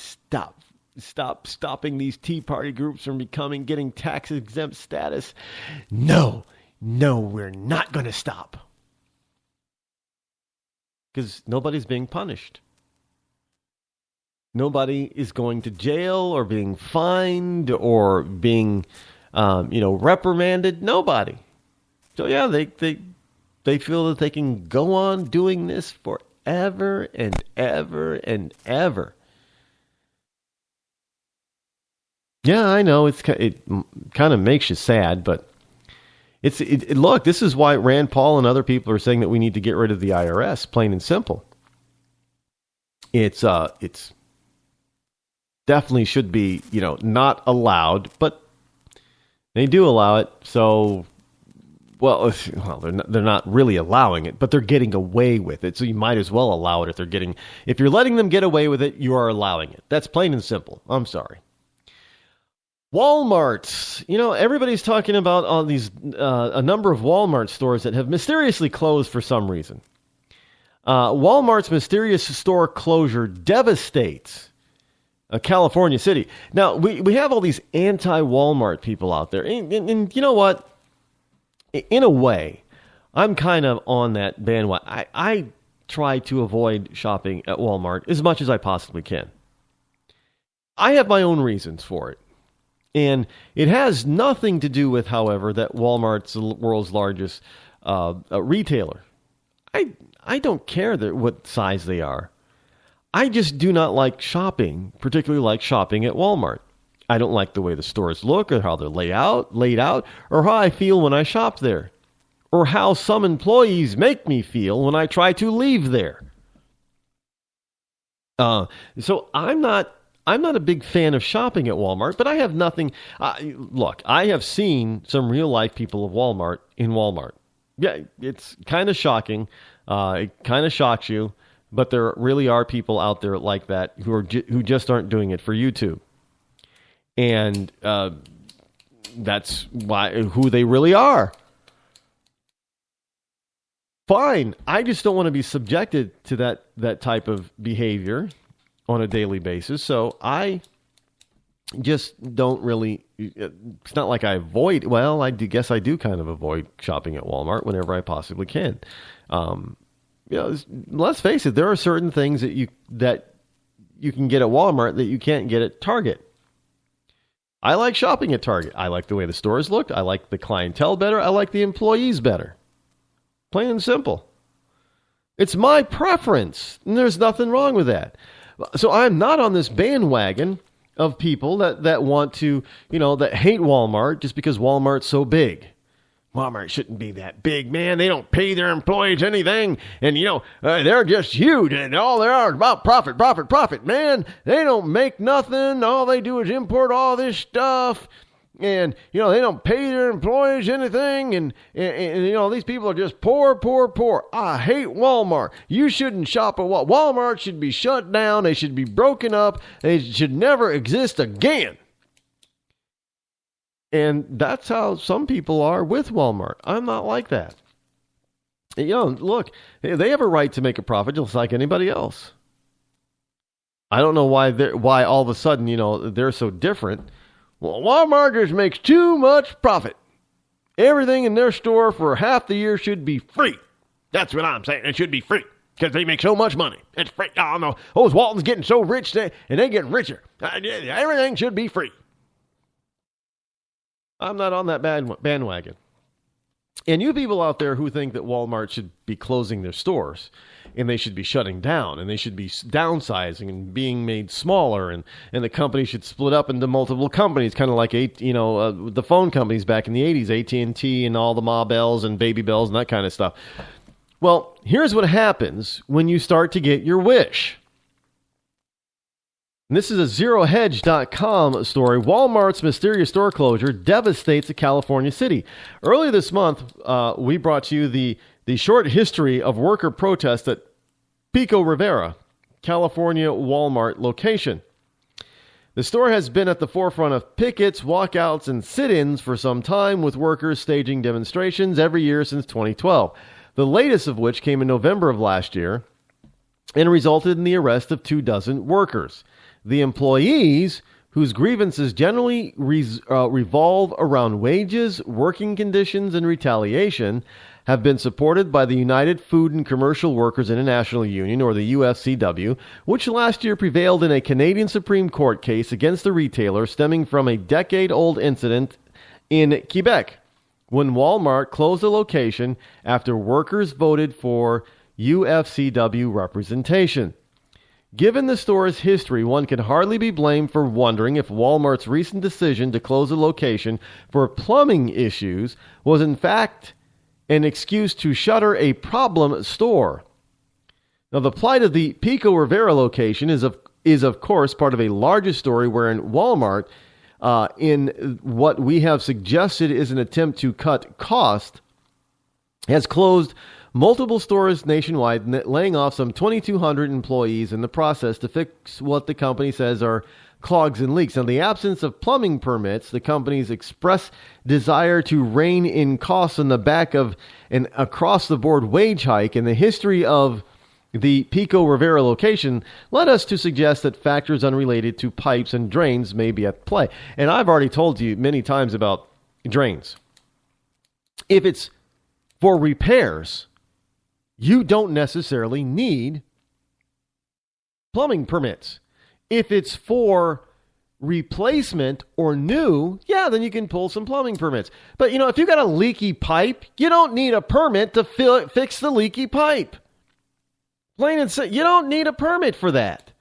stopping these Tea Party groups from getting tax-exempt status. No, we're not going to stop. Because nobody's being punished. Nobody is going to jail or being fined or being, reprimanded. Nobody. So yeah, they feel that they can go on doing this forever and ever and ever. Yeah, I know it kind of makes you sad, but look, this is why Rand Paul and other people are saying that we need to get rid of the IRS, plain and simple. It's definitely should be, not allowed, but they do allow it. So, well, they're not really allowing it, but they're getting away with it. So you might as well allow it if you're letting them get away with it, you are allowing it. That's plain and simple. I'm sorry. Walmart. Everybody's talking about all these, a number of Walmart stores that have mysteriously closed for some reason. Walmart's mysterious store closure devastates a California city. Now, we have all these anti-Walmart people out there. And you know what? In a way, I'm kind of on that bandwagon. I try to avoid shopping at Walmart as much as I possibly can. I have my own reasons for it. And it has nothing to do with, however, that Walmart's the world's largest retailer. I don't care what size they are. I just do not like shopping, particularly like shopping at Walmart. I don't like the way the stores look or how they're laid out, or how I feel when I shop there, or how some employees make me feel when I try to leave there. So I'm not a big fan of shopping at Walmart, but I have nothing. Look, I have seen some real life people of Walmart in Walmart. Yeah, it's kind of shocking. It kind of shocks you, but there really are people out there like that who just aren't doing it for YouTube, and that's who they really are. Fine, I just don't want to be subjected to that type of behavior on a daily basis, so I just don't really. It's not like I avoid. Well, I guess I do kind of avoid shopping at Walmart whenever I possibly can. Let's face it, there are certain things that you can get at Walmart that you can't get at Target. I like shopping at Target. I like the way the stores look. I like the clientele better. I like the employees better. Plain and simple. It's my preference, and there's nothing wrong with that. So I'm not on this bandwagon of people that want to, that hate Walmart just because Walmart's so big. Walmart shouldn't be that big, man. They don't pay their employees anything. And, they're just huge. And all they are is about profit, profit, profit. Man, they don't make nothing. All they do is import all this stuff. And, they don't pay their employees anything. And these people are just poor, poor, poor. I hate Walmart. You shouldn't shop at Walmart. Walmart should be shut down. They should be broken up. They should never exist again. And that's how some people are with Walmart. I'm not like that. Look, they have a right to make a profit just like anybody else. I don't know why all of a sudden, they're so different. Well, Walmart just makes too much profit. Everything in their store for half the year should be free. That's what I'm saying. It should be free because they make so much money. It's free. Oh, no. Those Walton's getting so rich, and they getting richer. Everything should be free. I'm not on that bandwagon. And you people out there who think that Walmart should be closing their stores and they should be shutting down and they should be downsizing and being made smaller and the company should split up into multiple companies, kind of like the phone companies back in the 80s, AT&T and all the Ma Bells and Baby Bells and that kind of stuff. Well, here's what happens when you start to get your wish. And this is a ZeroHedge.com story. Walmart's mysterious store closure devastates a California city. Earlier this month, we brought to you the short history of worker protests at Pico Rivera, California Walmart location. The store has been at the forefront of pickets, walkouts, and sit-ins for some time, with workers staging demonstrations every year since 2012. The latest of which came in November of last year and resulted in the arrest of 24 workers. The employees, whose grievances generally revolve around wages, working conditions, and retaliation, have been supported by the United Food and Commercial Workers International Union, or the UFCW, which last year prevailed in a Canadian Supreme Court case against the retailer stemming from a decade-old incident in Quebec, when Walmart closed a location after workers voted for UFCW representation. Given the store's history, one can hardly be blamed for wondering if Walmart's recent decision to close a location for plumbing issues was in fact an excuse to shutter a problem store. Now, the plight of the Pico Rivera location is of course part of a larger story wherein Walmart, in what we have suggested is an attempt to cut cost, has closed multiple stores nationwide, laying off some 2,200 employees in the process to fix what the company says are clogs and leaks. Now, the absence of plumbing permits, the company's express desire to rein in costs on the back of an across-the-board wage hike, and the history of the Pico Rivera location led us to suggest that factors unrelated to pipes and drains may be at play. And I've already told you many times about drains. If it's for repairs, you don't necessarily need plumbing permits. If it's for replacement or new, yeah, then you can pull some plumbing permits. But, if you got a leaky pipe, you don't need a permit to fix the leaky pipe. Plain and simple, you don't need a permit for that.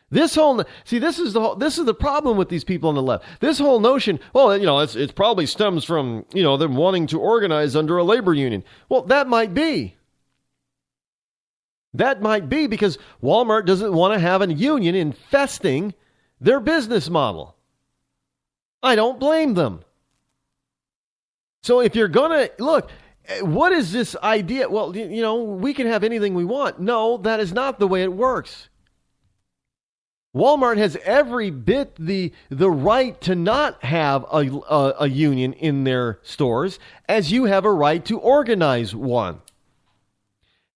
This is the problem with these people on the left. This whole notion, it probably stems from, them wanting to organize under a labor union. Well, that might be. That might be because Walmart doesn't want to have a union infesting their business model. I don't blame them. So if you're going to, look, what is this idea? Well, we can have anything we want. No, that is not the way it works. Walmart has every bit the right to not have a union in their stores as you have a right to organize one.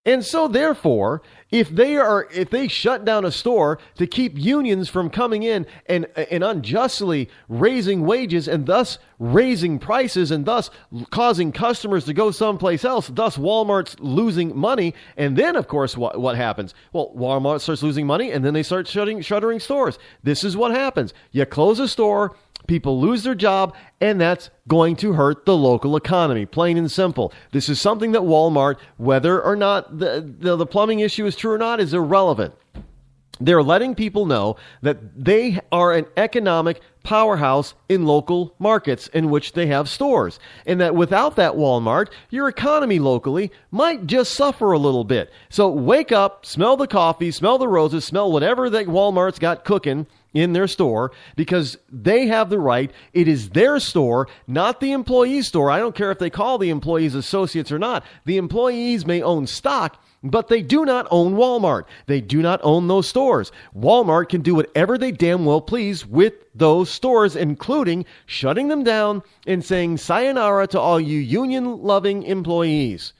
And so therefore, if they shut down a store to keep unions from coming in and unjustly raising wages and thus raising prices and thus causing customers to go someplace else, thus Walmart's losing money, and then of course what happens? Well, Walmart starts losing money and then they start shuttering stores. This is what happens. You close a store, people lose their job, and that's going to hurt the local economy, plain and simple. This is something that Walmart, whether or not the plumbing issue is true or not, is irrelevant. They're letting people know that they are an economic powerhouse in local markets in which they have stores, and that without that Walmart, your economy locally might just suffer a little bit. So wake up, smell the coffee, smell the roses, smell whatever that Walmart's got cooking in their store, because they have the right. It is their store, not the employee's store. I don't care if they call the employees associates or not. The employees may own stock, but they do not own Walmart. They do not own those stores. Walmart can do whatever they damn well please with those stores, including shutting them down and saying sayonara to all you union-loving employees.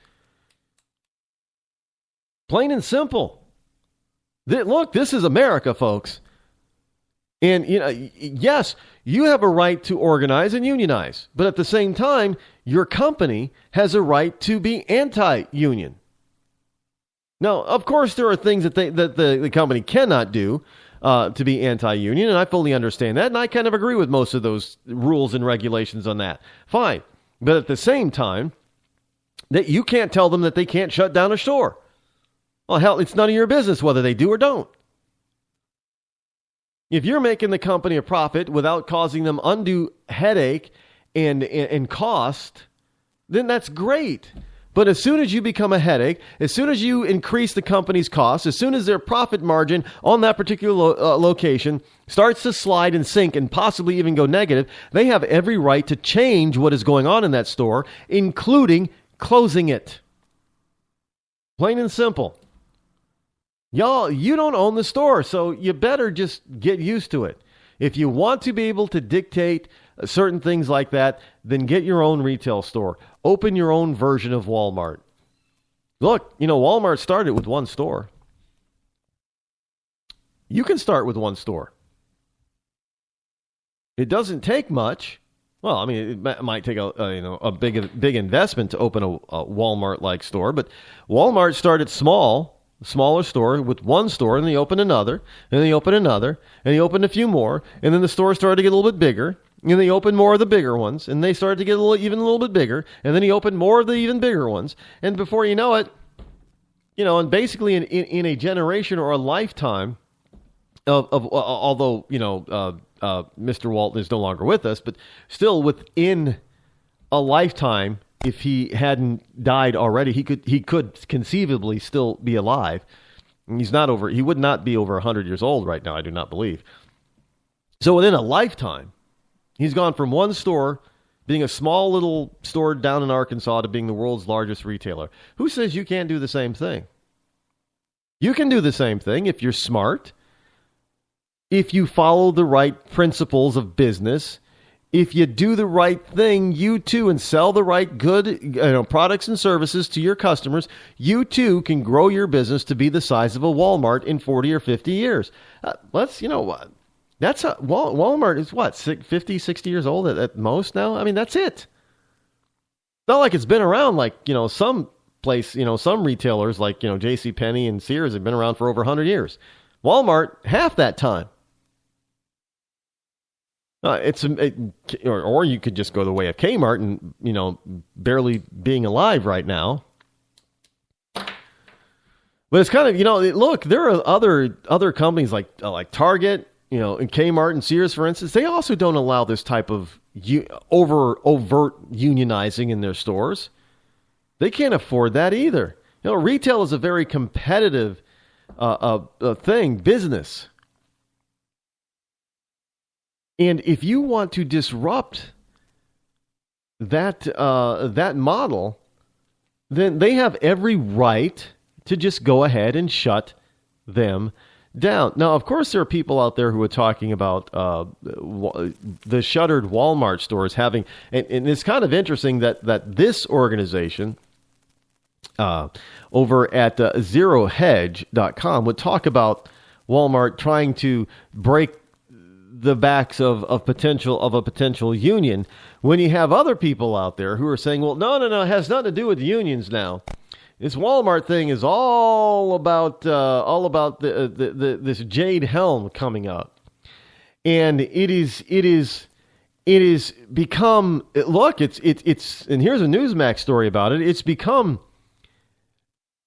Plain and simple. Look, this is America, folks. And, yes, you have a right to organize and unionize, but at the same time, your company has a right to be anti-union. Now, of course, there are things that the company cannot do to be anti-union, and I fully understand that, and I kind of agree with most of those rules and regulations on that. Fine. But at the same time, that you can't tell them that they can't shut down a store. Well, hell, it's none of your business whether they do or don't. If you're making the company a profit without causing them undue headache and cost, then that's great. But as soon as you become a headache, as soon as you increase the company's costs, as soon as their profit margin on that particular location starts to slide and sink and possibly even go negative, they have every right to change what is going on in that store, including closing it. Plain and simple. Y'all, you don't own the store, so you better just get used to it. If you want to be able to dictate certain things like that, then get your own retail store. Open your own version of Walmart. Look, Walmart started with one store. You can start with one store. It doesn't take much. Well, I mean, it might take a big investment to open a Walmart-like store, but Walmart started smaller store with one store, and they opened another, and they opened another, and they opened a few more, and then the store started to get a little bit bigger, and they opened more of the bigger ones, and they started to get even a little bit bigger, and then he opened more of the even bigger ones, and before you know it, and basically in a generation or a lifetime of although Mr. Walton is no longer with us, but still within a lifetime, if he hadn't died already, he could conceivably still be alive. And he would not be over 100 years old right now, I do not believe. So within a lifetime, he's gone from one store being a small little store down in Arkansas to being the world's largest retailer. Who says you can't do the same thing? You can do the same thing if you're smart, if you follow the right principles of business, if you do the right thing, you too, and sell the right good products and services to your customers, you too can grow your business to be the size of a Walmart in 40 or 50 years. Walmart is what, 50, 60 years old at most now? I mean, that's it. It's not like it's been around like, some retailers like, JCPenney and Sears have been around for over 100 years. Walmart, half that time. Or you could just go the way of Kmart and, barely being alive right now. But it's kind of, look, there are other companies like Target, and Kmart and Sears, for instance. They also don't allow this type of overt unionizing in their stores. They can't afford that either. Retail is a very competitive business. And if you want to disrupt that model, then they have every right to just go ahead and shut them down. Now, of course, there are people out there who are talking about the shuttered Walmart stores having, and it's kind of interesting that this organization over at zerohedge.com would talk about Walmart trying to break the backs of a potential union, when you have other people out there who are saying, well, no, it has nothing to do with unions now. This Walmart thing is all about this Jade Helm coming up, and it is become, look, it's and here's a Newsmax story about it. It's become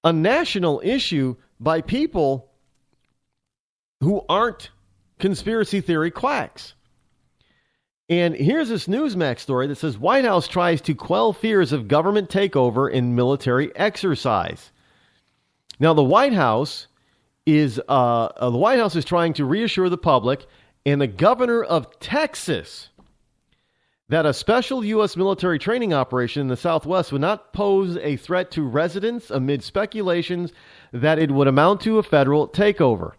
a national issue by people who aren't conspiracy theory quacks. And here's this Newsmax story that says White House tries to quell fears of government takeover in military exercise. Now, the White House is trying to reassure the public and the governor of Texas that a special U.S. military training operation in the Southwest would not pose a threat to residents amid speculations that it would amount to a federal takeover.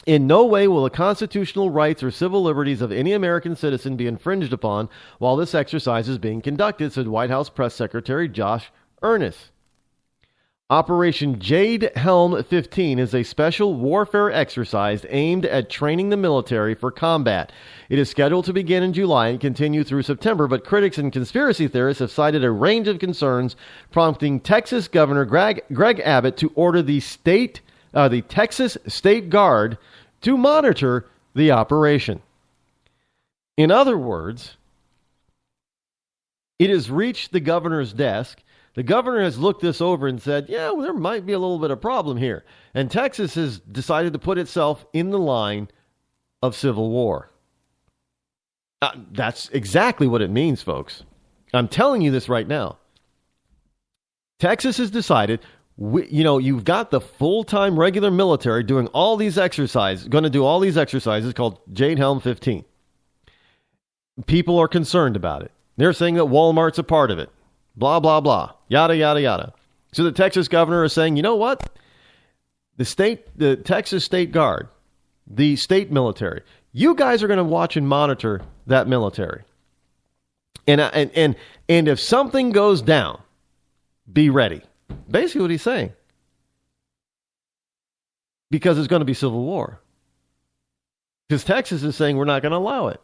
In no way will the constitutional rights or civil liberties of any American citizen be infringed upon while this exercise is being conducted, said White House Press Secretary Josh Earnest. Operation Jade Helm 15 is a special warfare exercise aimed at training the military for combat. It is scheduled to begin in July and continue through September, but critics and conspiracy theorists have cited a range of concerns, prompting Texas Governor Greg Abbott to order the Texas State Guard to monitor the operation. In other words, it has reached the governor's desk. The governor has looked this over and said, yeah, well, there might be a little bit of problem here. And Texas has decided to put itself in the line of civil war. That's exactly what it means, folks. I'm telling you this right now. Texas has decided, you've got the full-time regular military doing all these exercises, going to do all these exercises called Jade Helm 15. People are concerned about it. They're saying that Walmart's a part of it. Blah, blah, blah. Yada, yada, yada. So the Texas governor is saying, you know what? The Texas State Guard, the state military, you guys are going to watch and monitor that military. And if something goes down, be ready. Basically what he's saying. Because it's going to be civil war. Because Texas is saying we're not going to allow it.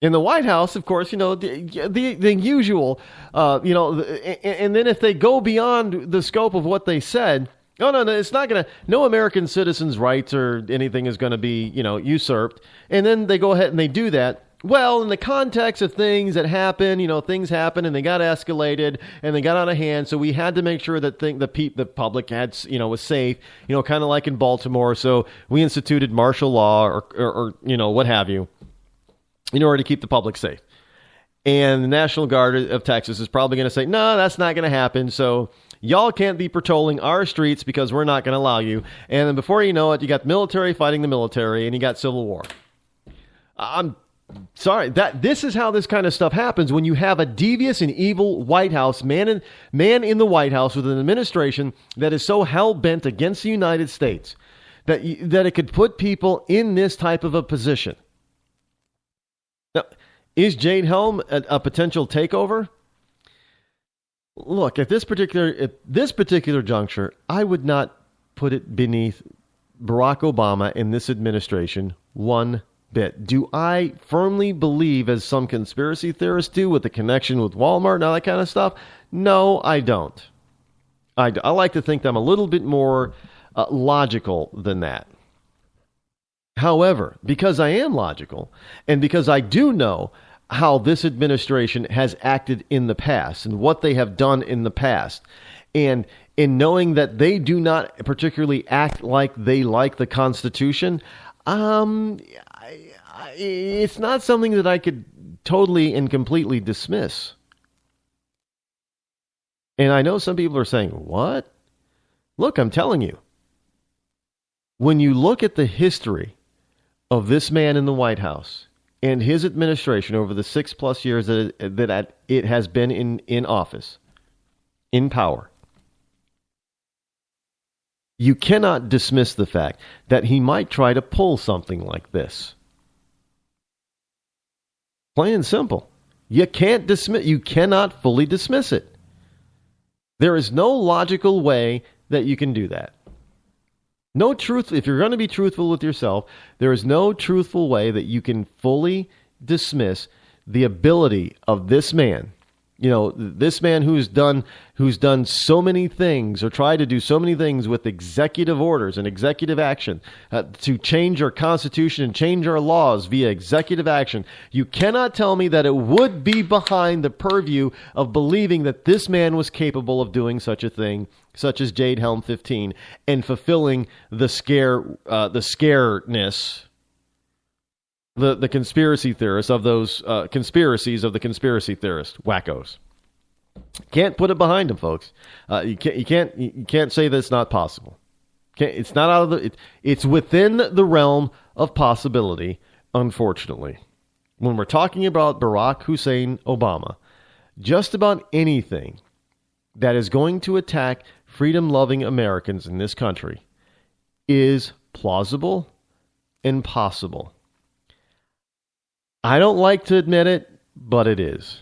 In the White House, of course, the usual, and then if they go beyond the scope of what they said, no, it's not going to, no American citizens' rights or anything is going to be, usurped. And then they go ahead and they do that. Well, in the context of things that happen, things happen and they got escalated and they got out of hand. So we had to make sure that the public had, was safe, kind of like in Baltimore. So we instituted martial law or what have you, in order to keep the public safe. And the National Guard of Texas is probably going to say, no, that's not going to happen. So y'all can't be patrolling our streets because we're not going to allow you. And then before you know it, you got the military fighting the military and you got civil war. I'm sorry, this is how this kind of stuff happens when you have a devious and evil White House, man in the White House with an administration that is so hell-bent against the United States that it could put people in this type of a position. Now, is Jade Helm a potential takeover? Look, at this particular juncture, I would not put it beneath Barack Obama and this administration one bit. Do I firmly believe, as some conspiracy theorists do, with the connection with Walmart and all that kind of stuff? No, I don't. I like to think that I'm a little bit more logical than that. However, because I am logical, and because I do know how this administration has acted in the past and what they have done in the past, and in knowing that they do not particularly act like they like the Constitution, it's not something that I could totally and completely dismiss. And I know some people are saying, what? Look, I'm telling you. When you look at the history of this man in the White House and his administration over the 6+ years that it has been in office, in power, you cannot dismiss the fact that he might try to pull something like this. Plain and simple. You cannot fully dismiss it. There is no logical way that you can do that. No truth. If you're going to be truthful with yourself, there is no truthful way that you can fully dismiss the ability of this man. This man who's done so many things or tried to do so many things with executive orders and executive action to change our Constitution and change our laws via executive action. You cannot tell me that it would be behind the purview of believing that this man was capable of doing such a thing, such as Jade Helm 15, and fulfilling the scareness. The conspiracy theorists of those conspiracies of the conspiracy theorists, wackos. Can't put it behind them, folks. You can't say that it's not possible. It's not out of it's within the realm of possibility. Unfortunately, when we're talking about Barack Hussein Obama, just about anything that is going to attack freedom-loving Americans in this country is plausible and possible. I don't like to admit it, but it is.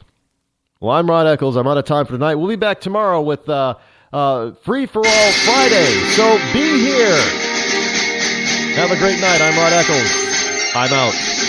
Well, I'm Rod Eccles. I'm out of time for tonight. We'll be back tomorrow with Free for All Friday. So be here. Have a great night. I'm Rod Eccles. I'm out.